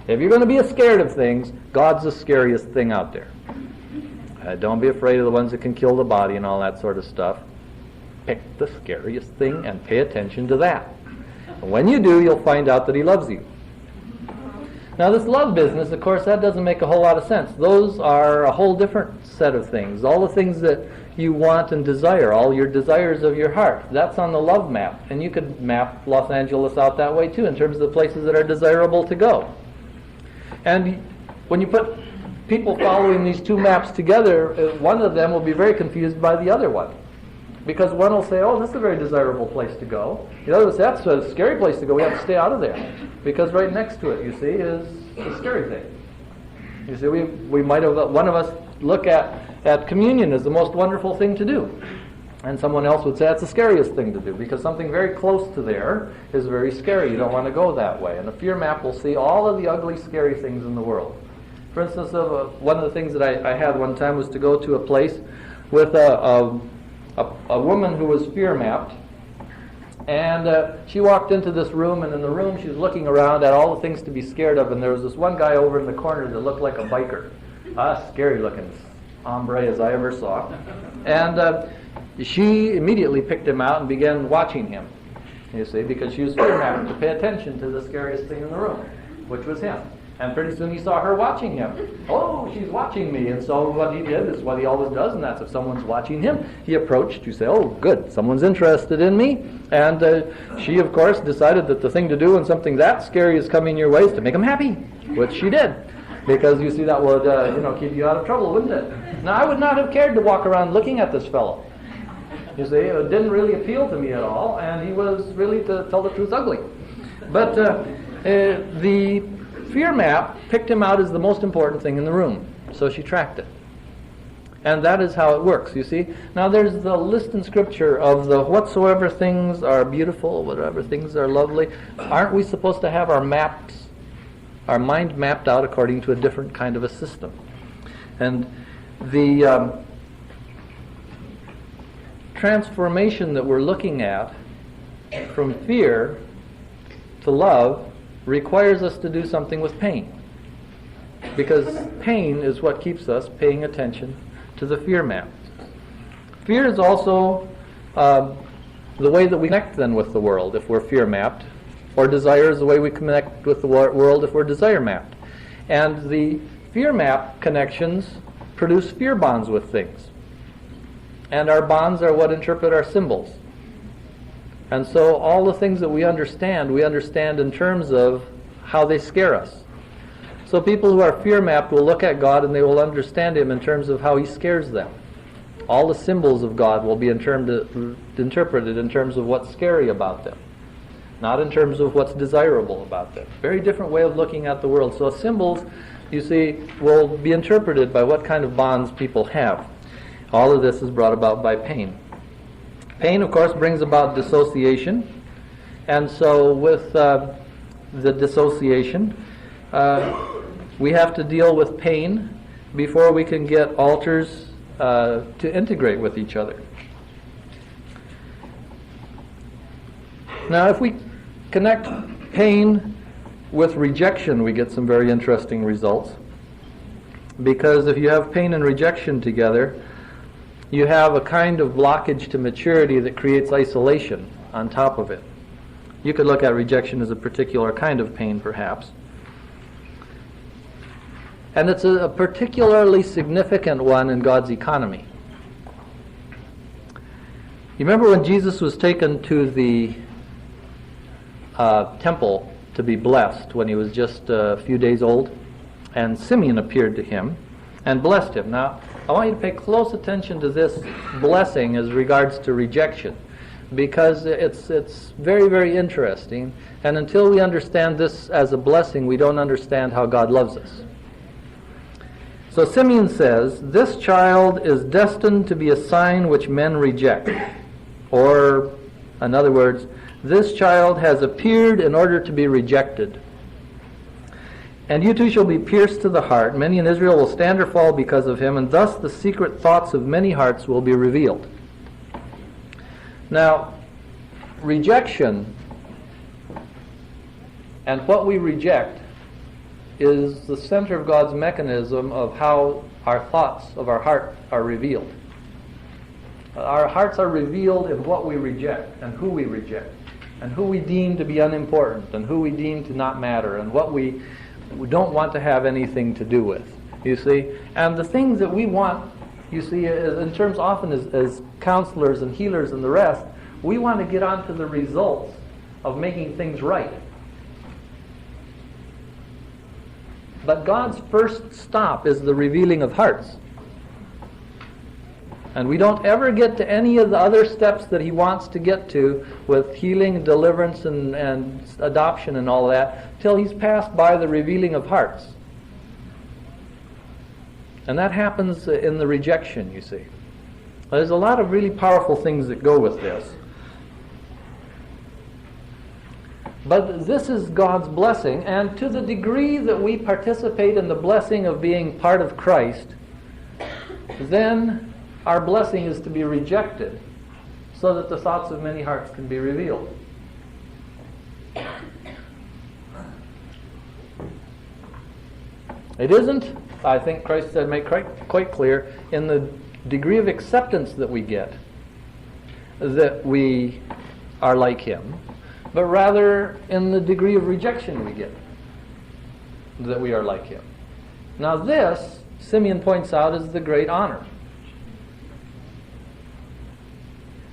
If you're going to be scared of things, God's the scariest thing out there. Don't be afraid of the ones that can kill the body and all that sort of stuff. Pick the scariest thing and pay attention to that. And when you do, you'll find out that He loves you. Now this love business, of course, that doesn't make a whole lot of sense. Those are a whole different set of things. All the things that you want and desire, all your desires of your heart, that's on the love map. And you could map Los Angeles out that way too, in terms of the places that are desirable to go. And when you put people following these two maps together, one of them will be very confused by the other one. Because one will say, oh, this is a very desirable place to go. The other will say, that's a scary place to go. We have to stay out of there. Because right next to it, you see, is the scary thing. You see, we might have, one of us look at communion as the most wonderful thing to do. And someone else would say that's the scariest thing to do, because something very close to there is very scary. You don't want to go that way. And a fear map will see all of the ugly, scary things in the world. For instance, one of the things that I had one time was to go to a place with a woman who was fear mapped, and she walked into this room, and in the room she was looking around at all the things to be scared of, and there was this one guy over in the corner that looked like a biker. Scary looking hombre as I ever saw. And she immediately picked him out and began watching him, you see, because she was fear mapped to pay attention to the scariest thing in the room, which was him. And pretty soon he saw her watching him. Oh, she's watching me. And so what he did is what he always does, and that's if someone's watching him, he approached. You say, oh, good, someone's interested in me. And she, of course, decided that the thing to do when something that scary is coming your way is to make him happy, which she did. Because you see, that would keep you out of trouble, wouldn't it? Now, I would not have cared to walk around looking at this fellow. You see, it didn't really appeal to me at all, and he was really, to tell the truth, ugly. But the fear map picked him out as the most important thing in the room, so she tracked it. And that is how it works, you see. Now there's the list in Scripture of the whatsoever things are beautiful, whatever things are lovely. Aren't we supposed to have our mind mapped out according to a different kind of a system? And the transformation that we're looking at from fear to love requires us to do something with pain, because pain is what keeps us paying attention to the fear map. Fear is also the way that we connect then with the world if we're fear mapped, or desire is the way we connect with the world if we're desire mapped. And the fear map connections produce fear bonds with things, and our bonds are what interpret our symbols. And so all the things that we understand in terms of how they scare us. So people who are fear-mapped will look at God and they will understand Him in terms of how He scares them. All the symbols of God will be interpreted in terms of what's scary about them, not in terms of what's desirable about them. Very different way of looking at the world. So symbols, you see, will be interpreted by what kind of bonds people have. All of this is brought about by pain. Pain, of course, brings about dissociation, and so with the dissociation, we have to deal with pain before we can get altars to integrate with each other. Now, if we connect pain with rejection, we get some very interesting results, because if you have pain and rejection together, you have a kind of blockage to maturity that creates isolation on top of it. You could look at rejection as a particular kind of pain, perhaps. And it's a particularly significant one in God's economy. You remember when Jesus was taken to the temple to be blessed when he was just a few days old? And Simeon appeared to him and blessed him. Now, I want you to pay close attention to this blessing as regards to rejection, because it's very, very interesting. And until we understand this as a blessing, we don't understand how God loves us. So Simeon says, "This child is destined to be a sign which men reject." Or, in other words, this child has appeared in order to be rejected. "And you too shall be pierced to the heart. Many in Israel will stand or fall because of him, and thus the secret thoughts of many hearts will be revealed." Now, rejection and what we reject is the center of God's mechanism of how our thoughts of our heart are revealed. Our hearts are revealed in what we reject and who we reject and who we deem to be unimportant and who we deem to not matter and what we don't want to have anything to do with, you see. And the things that we want, you see, in terms often as counselors and healers and the rest, we want to get onto the results of making things right. But God's first stop is the revealing of hearts. And we don't ever get to any of the other steps that He wants to get to with healing, deliverance, and adoption and all that till He's passed by the revealing of hearts. And that happens in the rejection, you see. There's a lot of really powerful things that go with this. But this is God's blessing, and to the degree that we participate in the blessing of being part of Christ, then our blessing is to be rejected so that the thoughts of many hearts can be revealed. It isn't, I think Christ said, make quite clear, in the degree of acceptance that we get that we are like Him, but rather in the degree of rejection we get that we are like Him. Now this, Simeon points out, is the great honor.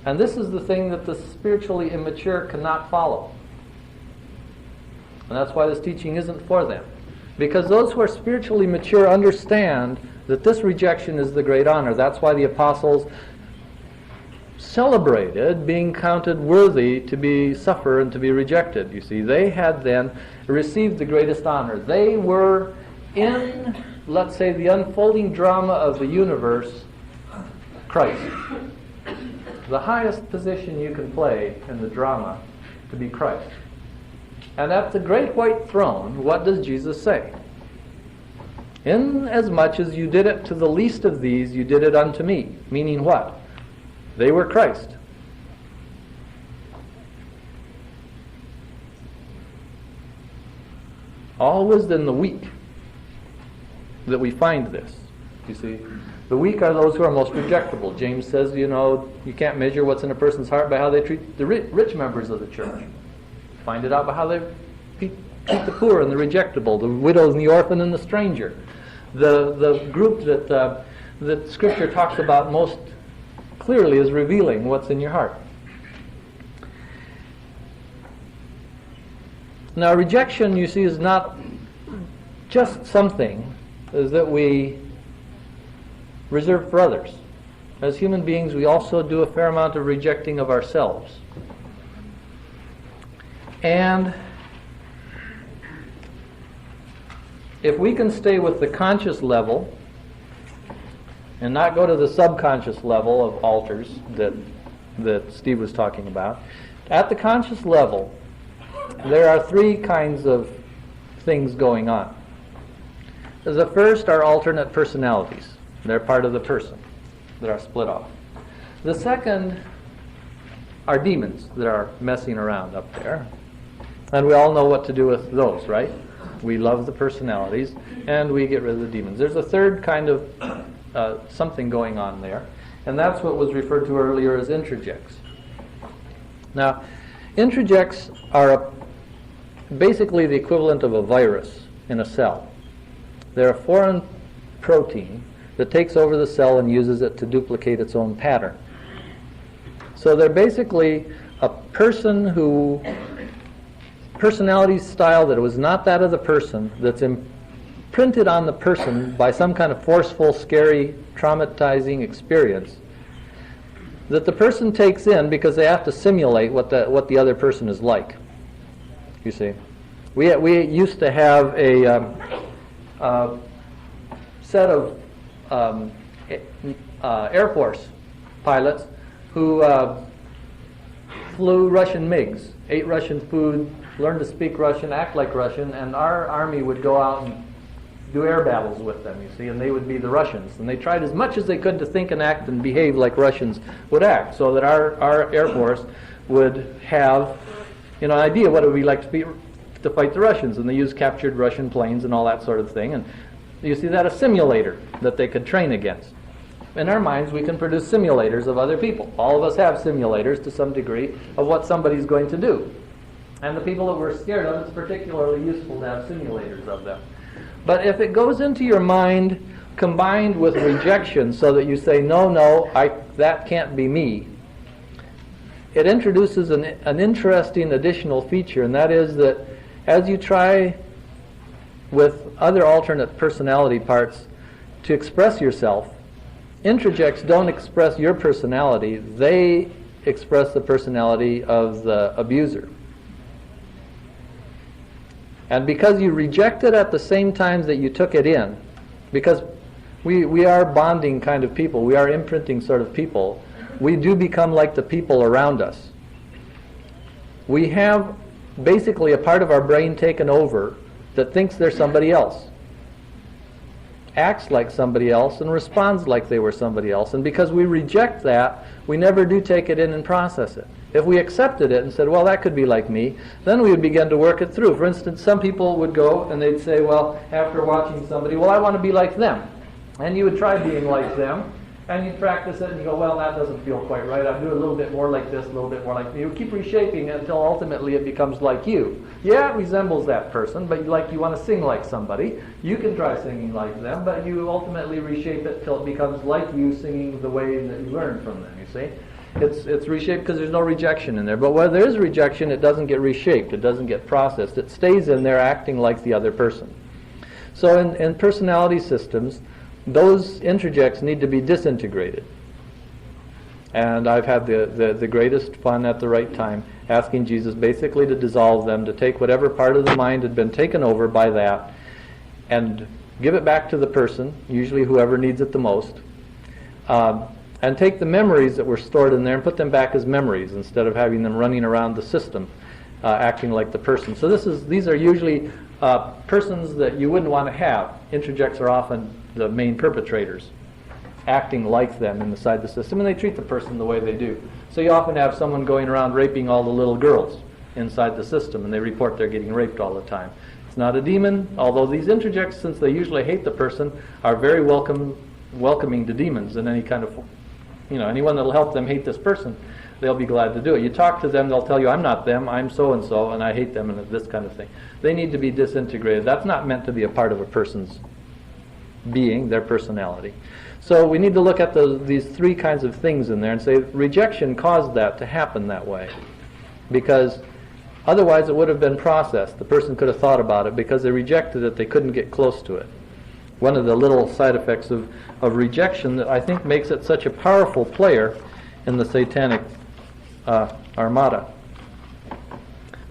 And this is the thing that the spiritually immature cannot follow. And that's why this teaching isn't for them. Because those who are spiritually mature understand that this rejection is the great honor. That's why the apostles celebrated being counted worthy to suffer and to be rejected. You see, they had then received the greatest honor. They were in, let's say, the unfolding drama of the universe, Christ. The highest position you can play in the drama to be Christ. And at the great white throne, what does Jesus say? Inasmuch as you did it to the least of these, you did it unto me. Meaning what? They were Christ. Always in the weak that we find this. You see, the weak are those who are most rejectable. James says, you can't measure what's in a person's heart by how they treat the rich members of the church. Find it out by how they treat the poor and the rejectable, the widows and the orphan and the stranger. The group that Scripture talks about most clearly is revealing what's in your heart. Now, rejection, you see, is not just something that we reserve for others. As human beings, we also do a fair amount of rejecting of ourselves. And if we can stay with the conscious level and not go to the subconscious level of altars that Steve was talking about, at the conscious level, there are three kinds of things going on. The first are alternate personalities. They're part of the person that are split off. The second are demons that are messing around up there. And we all know what to do with those, right? We love the personalities, and we get rid of the demons. There's a third kind of something going on there, and that's what was referred to earlier as introjects. Now, introjects are basically the equivalent of a virus in a cell. They're a foreign protein that takes over the cell and uses it to duplicate its own pattern. So they're basically a person personality style that was not that of the person, that's imprinted on the person by some kind of forceful, scary, traumatizing experience that the person takes in because they have to simulate what the other person is like. You see, we used to have a set of Air Force pilots who flew Russian MiGs, ate Russian food, learned to speak Russian, act like Russian, and our Army would go out and do air battles with them, you see, and they would be the Russians. And they tried as much as they could to think and act and behave like Russians would act, so that our Air Force would have, an idea what it would be like to fight the Russians. And they used captured Russian planes and all that sort of thing. And you see that a simulator that they could train against. In our minds, we can produce simulators of other people. All of us have simulators to some degree of what somebody's going to do. And the people that we're scared of, it's particularly useful to have simulators of them. But if it goes into your mind combined with rejection, so that you say, no, that can't be me, it introduces an interesting additional feature, and that is that as you try with other alternate personality parts to express yourself, introjects don't express your personality, they express the personality of the abuser. And because you reject it at the same time that you took it in, because we are bonding kind of people, we are imprinting sort of people, we do become like the people around us. We have basically a part of our brain taken over that thinks they're somebody else, acts like somebody else, and responds like they were somebody else. And because we reject that, we never do take it in and process it. If we accepted it and said, well, that could be like me, then we would begin to work it through. For instance, some people would go and they'd say, well, after watching somebody, well, I want to be like them. And you would try being like them, and you'd practice it, and you go, well, that doesn't feel quite right. I'll do a little bit more like this, a little bit more like me. You keep reshaping it until ultimately it becomes like you. Yeah, it resembles that person, but you want to sing like somebody. You can try singing like them, but you ultimately reshape it till it becomes like you, singing the way that you learned from them, you see? It's reshaped because there's no rejection in there. But where there is rejection, it doesn't get reshaped. It doesn't get processed. It stays in there acting like the other person. So in personality systems, those introjects need to be disintegrated. And I've had the greatest fun at the right time asking Jesus basically to dissolve them, to take whatever part of the mind had been taken over by that and give it back to the person, usually whoever needs it the most, and take the memories that were stored in there and put them back as memories instead of having them running around the system acting like the person. So these are usually persons that you wouldn't want to have. Introjects are often the main perpetrators, acting like them inside the system, and they treat the person the way they do. So you often have someone going around raping all the little girls inside the system, and they report they're getting raped all the time. It's not a demon, although these introjects, since they usually hate the person, are very welcoming to demons and any kind of, anyone that'll help them hate this person, they'll be glad to do it. You talk to them, they'll tell you, I'm not them, I'm so-and-so, and I hate them, and this kind of thing. They need to be disintegrated. That's not meant to be a part of a person's being, their personality. So we need to look at these three kinds of things in there and say rejection caused that to happen that way, because otherwise it would have been processed. The person could have thought about it. Because they rejected it, they couldn't get close to it. One of the little side effects of rejection that I think makes it such a powerful player in the satanic armada.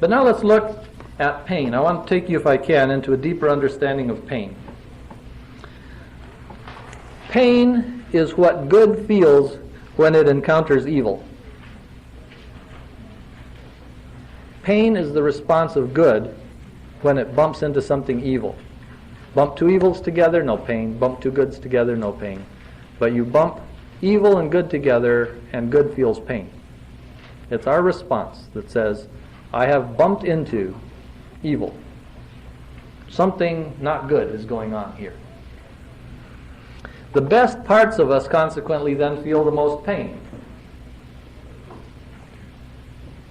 But now let's look at pain. I want to take you, if I can, into a deeper understanding of pain. Pain is what good feels when it encounters evil. Pain is the response of good when it bumps into something evil. Bump two evils together, no pain. Bump two goods together, no pain. But you bump evil and good together, and good feels pain. It's our response that says, I have bumped into evil. Something not good is going on here. The best parts of us, consequently, then feel the most pain.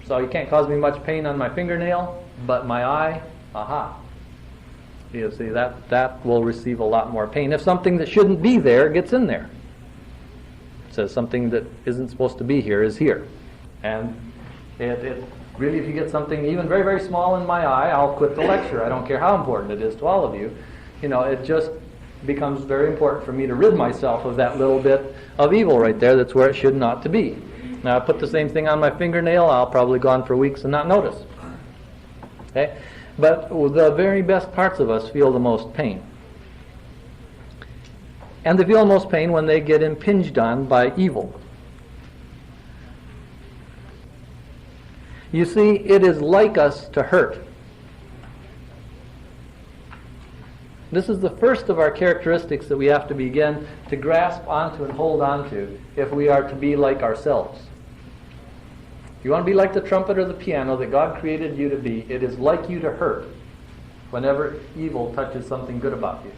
So you can't cause me much pain on my fingernail, but my eye, aha. You see, that will receive a lot more pain. If something that shouldn't be there gets in there. It says something that isn't supposed to be here is here. And it really, if you get something even very, very small in my eye, I'll quit the lecture. I don't care how important it is to all of you. It just becomes very important for me to rid myself of that little bit of evil right there that's where it should not to be. Now, I put the same thing on my fingernail, I'll probably go on for weeks and not notice. Okay? But the very best parts of us feel the most pain. And they feel the most pain when they get impinged on by evil. You see, it is like us to hurt. This is the first of our characteristics that we have to begin to grasp onto and hold onto if we are to be like ourselves. If you want to be like the trumpet or the piano that God created you to be, it is like you to hurt whenever evil touches something good about you.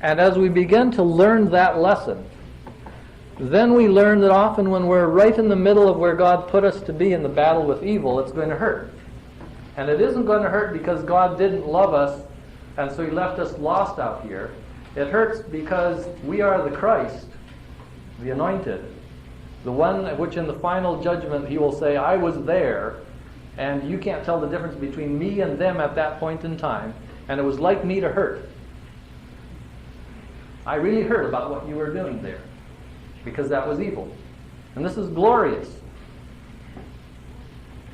And as we begin to learn that lesson, then we learn that often when we're right in the middle of where God put us to be in the battle with evil, it's going to hurt. And it isn't going to hurt because God didn't love us and so He left us lost out here. It hurts because we are the Christ, the anointed, the one which in the final judgment He will say, I was there, and you can't tell the difference between me and them at that point in time, and it was like me to hurt. I really heard about what you were doing there, because that was evil. And this is glorious.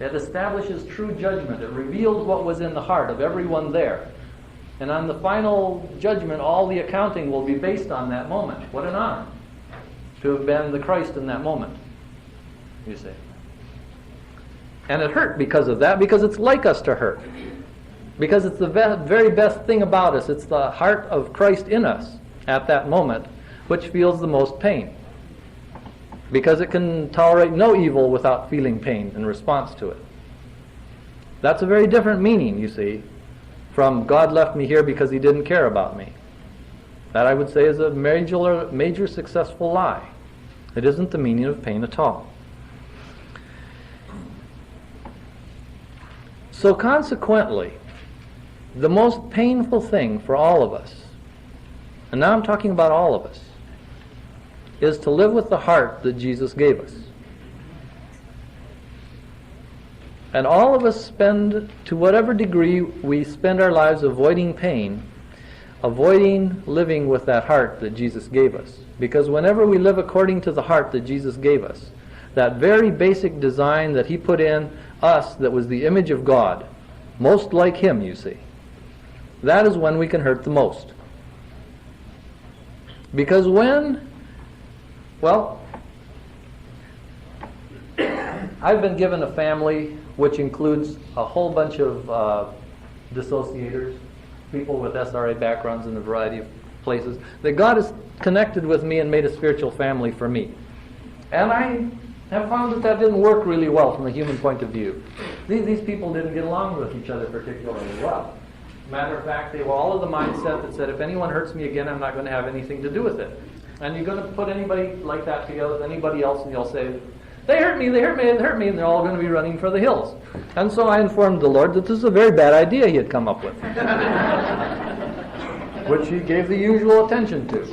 It establishes true judgment. It reveals what was in the heart of everyone there. And on the final judgment, all the accounting will be based on that moment. What an honor to have been the Christ in that moment, you see. And it hurt because of that, because it's like us to hurt. Because it's the very best thing about us. It's the heart of Christ in us at that moment which feels the most pain. Because it can tolerate no evil without feeling pain in response to it. That's a very different meaning, you see, from God left me here because He didn't care about me. That, I would say, is a major successful lie. It isn't the meaning of pain at all. So consequently, the most painful thing for all of us, and now I'm talking about all of us, is to live with the heart that Jesus gave us. And all of us spend, to whatever degree we spend our lives avoiding pain, avoiding living with that heart that Jesus gave us. Because whenever we live according to the heart that Jesus gave us, that very basic design that He put in us that was the image of God, most like Him, you see, that is when we can hurt the most. Because when, well, I've been given a family which includes a whole bunch of dissociators, people with SRA backgrounds in a variety of places, that God has connected with me and made a spiritual family for me. And I have found that didn't work really well from a human point of view. These people didn't get along with each other particularly well. Matter of fact, they were all of the mindset that said, if anyone hurts me again, I'm not going to have anything to do with it. And you're going to put anybody like that together with anybody else, and you'll say, they hurt me, they hurt me, they hurt me, and they're all going to be running for the hills. And so I informed the Lord that this is a very bad idea He had come up with, which He gave the usual attention to.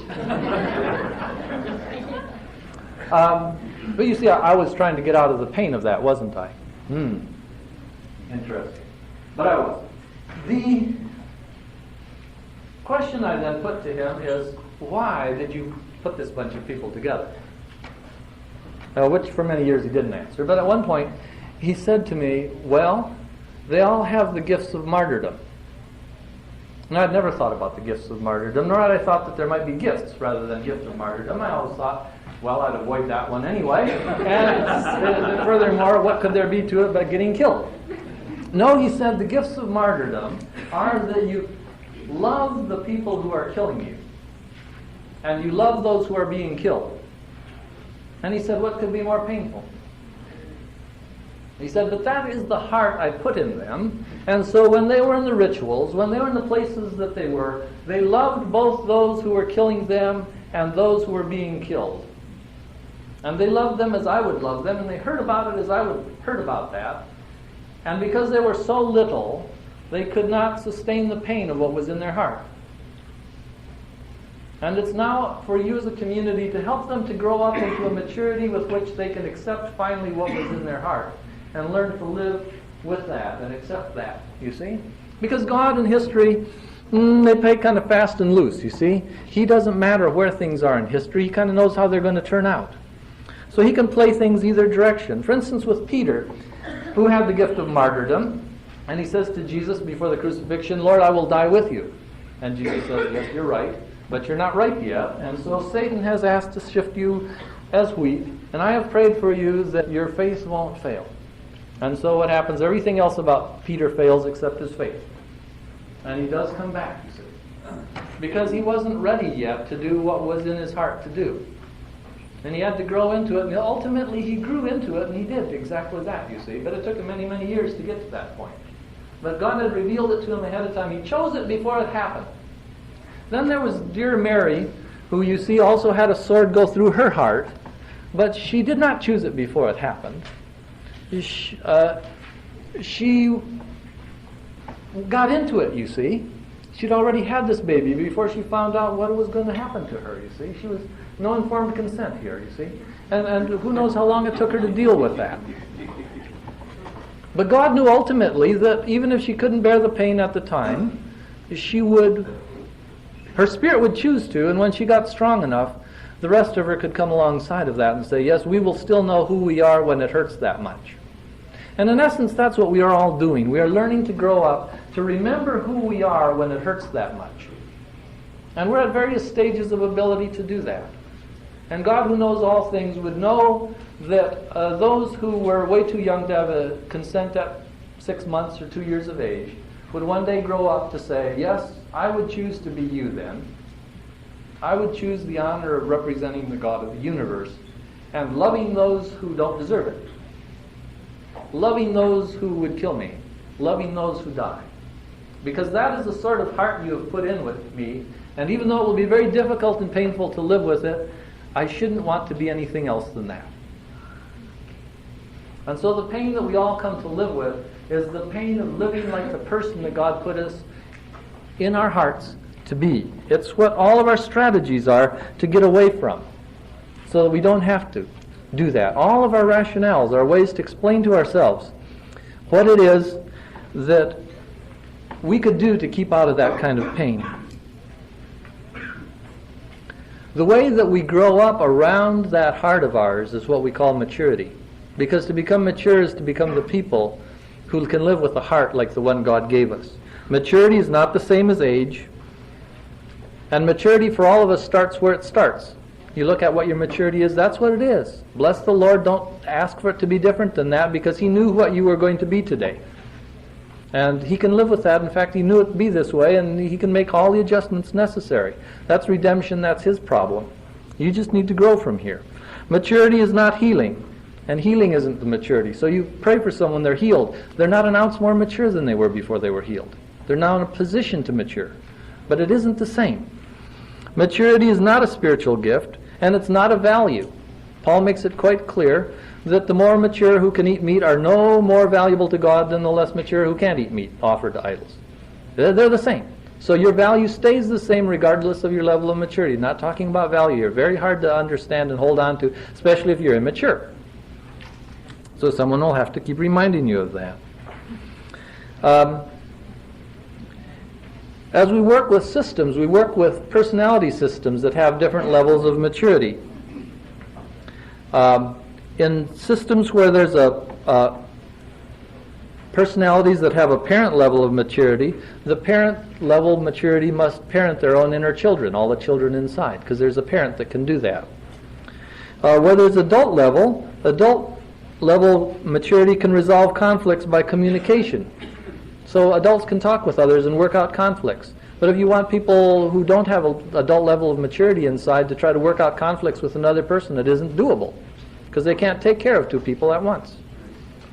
But you see, I was trying to get out of the pain of that, wasn't I? Interesting. But I was. The question I then put to him is, why did you put this bunch of people together? Which for many years he didn't answer. But at one point he said to me, well, they all have the gifts of martyrdom. And I'd never thought about the gifts of martyrdom, nor had I thought that there might be gifts rather than gifts of martyrdom. I always thought, well, I'd avoid that one anyway. And furthermore, what could there be to it but getting killed? No, he said, the gifts of martyrdom are that you love the people who are killing you. And you love those who are being killed. And he said, what could be more painful? He said, but that is the heart I put in them. And so when they were in the rituals, when they were in the places that they were, they loved both those who were killing them and those who were being killed. And they loved them as I would love them, and they heard about it as I would heard about that. And because they were so little, they could not sustain the pain of what was in their heart. And it's now for you as a community to help them to grow up into a maturity with which they can accept finally what was in their heart and learn to live with that and accept that, you see? Because God in history, they play kind of fast and loose, you see? He doesn't matter where things are in history. He kind of knows how they're going to turn out. So He can play things either direction. For instance, with Peter, who had the gift of martyrdom, and he says to Jesus before the crucifixion, Lord, I will die with you. And Jesus says, yes, you're right, but you're not ripe yet. And so Satan has asked to shift you as wheat, and I have prayed for you that your faith won't fail. And so what happens, everything else about Peter fails except his faith. And he does come back, you see. Because he wasn't ready yet to do what was in his heart to do. And he had to grow into it, and ultimately he grew into it, and he did exactly that, you see. But it took him many, many years to get to that point. But God had revealed it to him ahead of time. He chose it before it happened. Then there was dear Mary, who you see also had a sword go through her heart, but she did not choose it before it happened. She got into it, you see. She'd already had this baby before she found out what was going to happen to her, you see. She was no informed consent here, you see. And who knows how long it took her to deal with that. But God knew ultimately that even if she couldn't bear the pain at the time, her spirit would choose to, and when she got strong enough, the rest of her could come alongside of that and say, yes, we will still know who we are when it hurts that much. And in essence, that's what we are all doing. We are learning to grow up, to remember who we are when it hurts that much. And we're at various stages of ability to do that. And God, who knows all things, would know that those who were way too young to have a consent at 6 months or 2 years of age would one day grow up to say, yes, I would choose to be you then. I would choose the honor of representing the God of the universe and loving those who don't deserve it. Loving those who would kill me. Loving those who die. Because that is the sort of heart you have put in with me, and even though it will be very difficult and painful to live with it, I shouldn't want to be anything else than that. And so the pain that we all come to live with is the pain of living like the person that God put us in our hearts to be. It's what all of our strategies are to get away from, so that we don't have to do that. All of our rationales are ways to explain to ourselves what it is that we could do to keep out of that kind of pain. The way that we grow up around that heart of ours is what we call maturity. Because to become mature is to become the people who can live with a heart like the one God gave us. Maturity is not the same as age. And maturity for all of us starts where it starts. You look at what your maturity is, that's what it is. Bless the Lord, don't ask for it to be different than that, because He knew what you were going to be today. And He can live with that. In fact, He knew it would be this way, and He can make all the adjustments necessary. That's redemption, that's His problem. You just need to grow from here. Maturity is not healing, and healing isn't the maturity. So you pray for someone, they're healed. They're not an ounce more mature than they were before they were healed. They're now in a position to mature. But it isn't the same. Maturity is not a spiritual gift, and it's not a value. Paul makes it quite clear that the more mature who can eat meat are no more valuable to God than the less mature who can't eat meat offered to idols. They're the same. So your value stays the same regardless of your level of maturity. Not talking about value here. Very hard to understand and hold on to, especially if you're immature. So someone will have to keep reminding you of that. As we work with systems, we work with personality systems that have different levels of maturity. In systems where there's personalities that have a parent level of maturity, the parent level of maturity must parent their own inner children, all the children inside, because there's a parent that can do that. Where there's adult level maturity can resolve conflicts by communication. So adults can talk with others and work out conflicts. But if you want people who don't have an adult level of maturity inside to try to work out conflicts with another person, it isn't doable, because they can't take care of two people at once.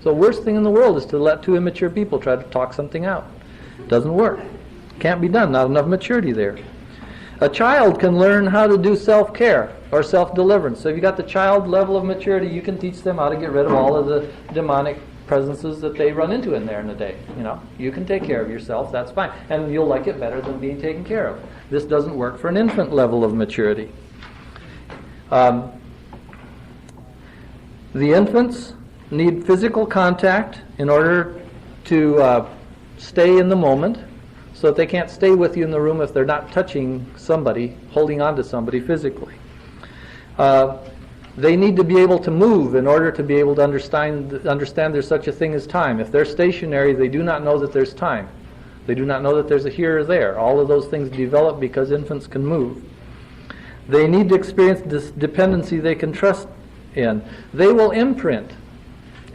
So the worst thing in the world is to let two immature people try to talk something out. It doesn't work. Can't be done. Not enough maturity there. A child can learn how to do self-care or self-deliverance. So if you got the child level of maturity, you can teach them how to get rid of all of the demonic presences that they run into in there in a day. You know, you can take care of yourself, that's fine. And you'll like it better than being taken care of. This doesn't work for an infant level of maturity. The infants need physical contact in order to stay in the moment, so that they can't stay with you in the room if they're not touching somebody, holding on to somebody physically. They need to be able to move in order to be able to understand there's such a thing as time. If they're stationary, they do not know that there's time. They do not know that there's a here or there. All of those things develop because infants can move. They need to experience this dependency they can trust in. They will imprint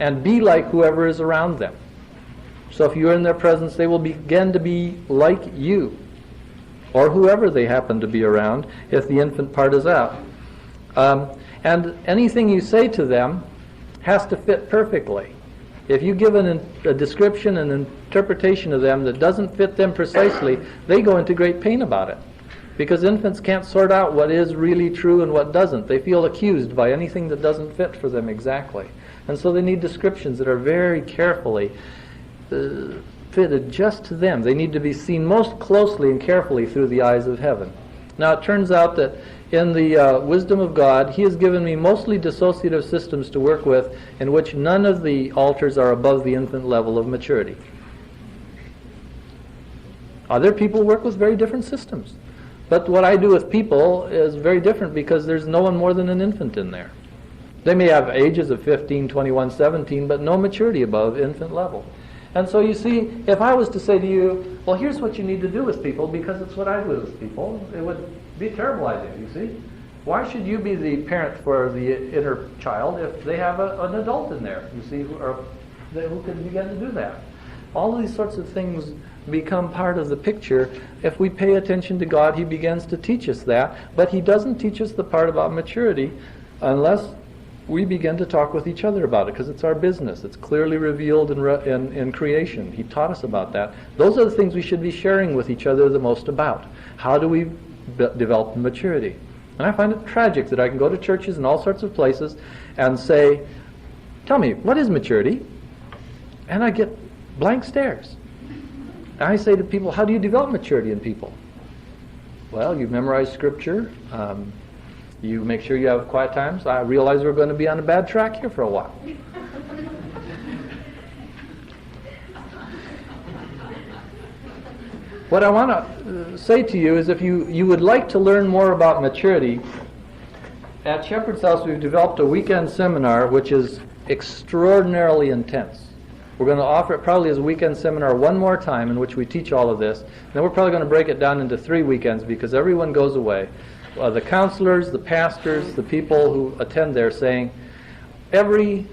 and be like whoever is around them. So if you're in their presence, they will begin to be like you, or whoever they happen to be around, if the infant part is out. And anything you say to them has to fit perfectly. If you give a description and interpretation of them that doesn't fit them precisely, they go into great pain about it. Because infants can't sort out what is really true and what doesn't. They feel accused by anything that doesn't fit for them exactly. And so they need descriptions that are very carefully fitted just to them. They need to be seen most closely and carefully through the eyes of heaven. Now it turns out that in the wisdom of God, He has given me mostly dissociative systems to work with in which none of the altars are above the infant level of maturity. Other people work with very different systems. But what I do with people is very different because there's no one more than an infant in there. They may have ages of 15, 21, 17, but no maturity above infant level. And so you see, if I was to say to you, well, here's what you need to do with people because it's what I do with people, it would be a terrible idea, you see. Why should you be the parent for the inner child if they have an adult in there, you see, who can begin to do that? All of these sorts of things become part of the picture. If we pay attention to God, He begins to teach us that, but He doesn't teach us the part about maturity unless we begin to talk with each other about it, because it's our business. It's clearly revealed in creation. He taught us about that. Those are the things we should be sharing with each other the most about. How do we develop maturity? And I find it tragic that I can go to churches and all sorts of places and say, tell me, what is maturity? And I get blank stares. I say to people, how do you develop maturity in people? Well, you memorize scripture. You make sure you have quiet times. I realize we're going to be on a bad track here for a while. What I want to say to you is if you would like to learn more about maturity, at Shepherd's House we've developed a weekend seminar which is extraordinarily intense. We're going to offer it probably as a weekend seminar one more time in which we teach all of this. Then we're probably going to break it down into 3 weekends because everyone goes away. The counselors, the pastors, the people who attend there saying, every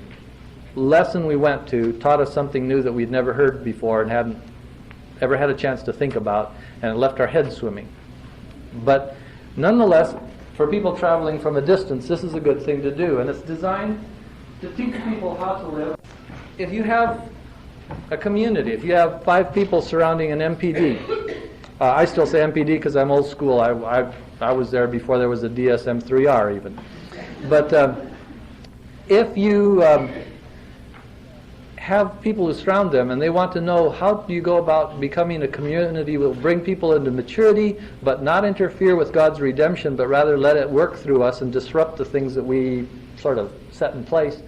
lesson we went to taught us something new that we'd never heard before and hadn't ever had a chance to think about, and it left our heads swimming. But nonetheless, for people traveling from a distance, this is a good thing to do, and it's designed to teach people how to live. If you have a community, if you have 5 people surrounding an MPD, I still say MPD because I'm old school. I was there before there was a DSM-3R even. But if you have people who surround them and they want to know how do you go about becoming a community that will bring people into maturity but not interfere with God's redemption, but rather let it work through us and disrupt the things that we sort of set in place,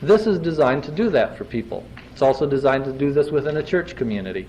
this is designed to do that for people. It's also designed to do this within a church community.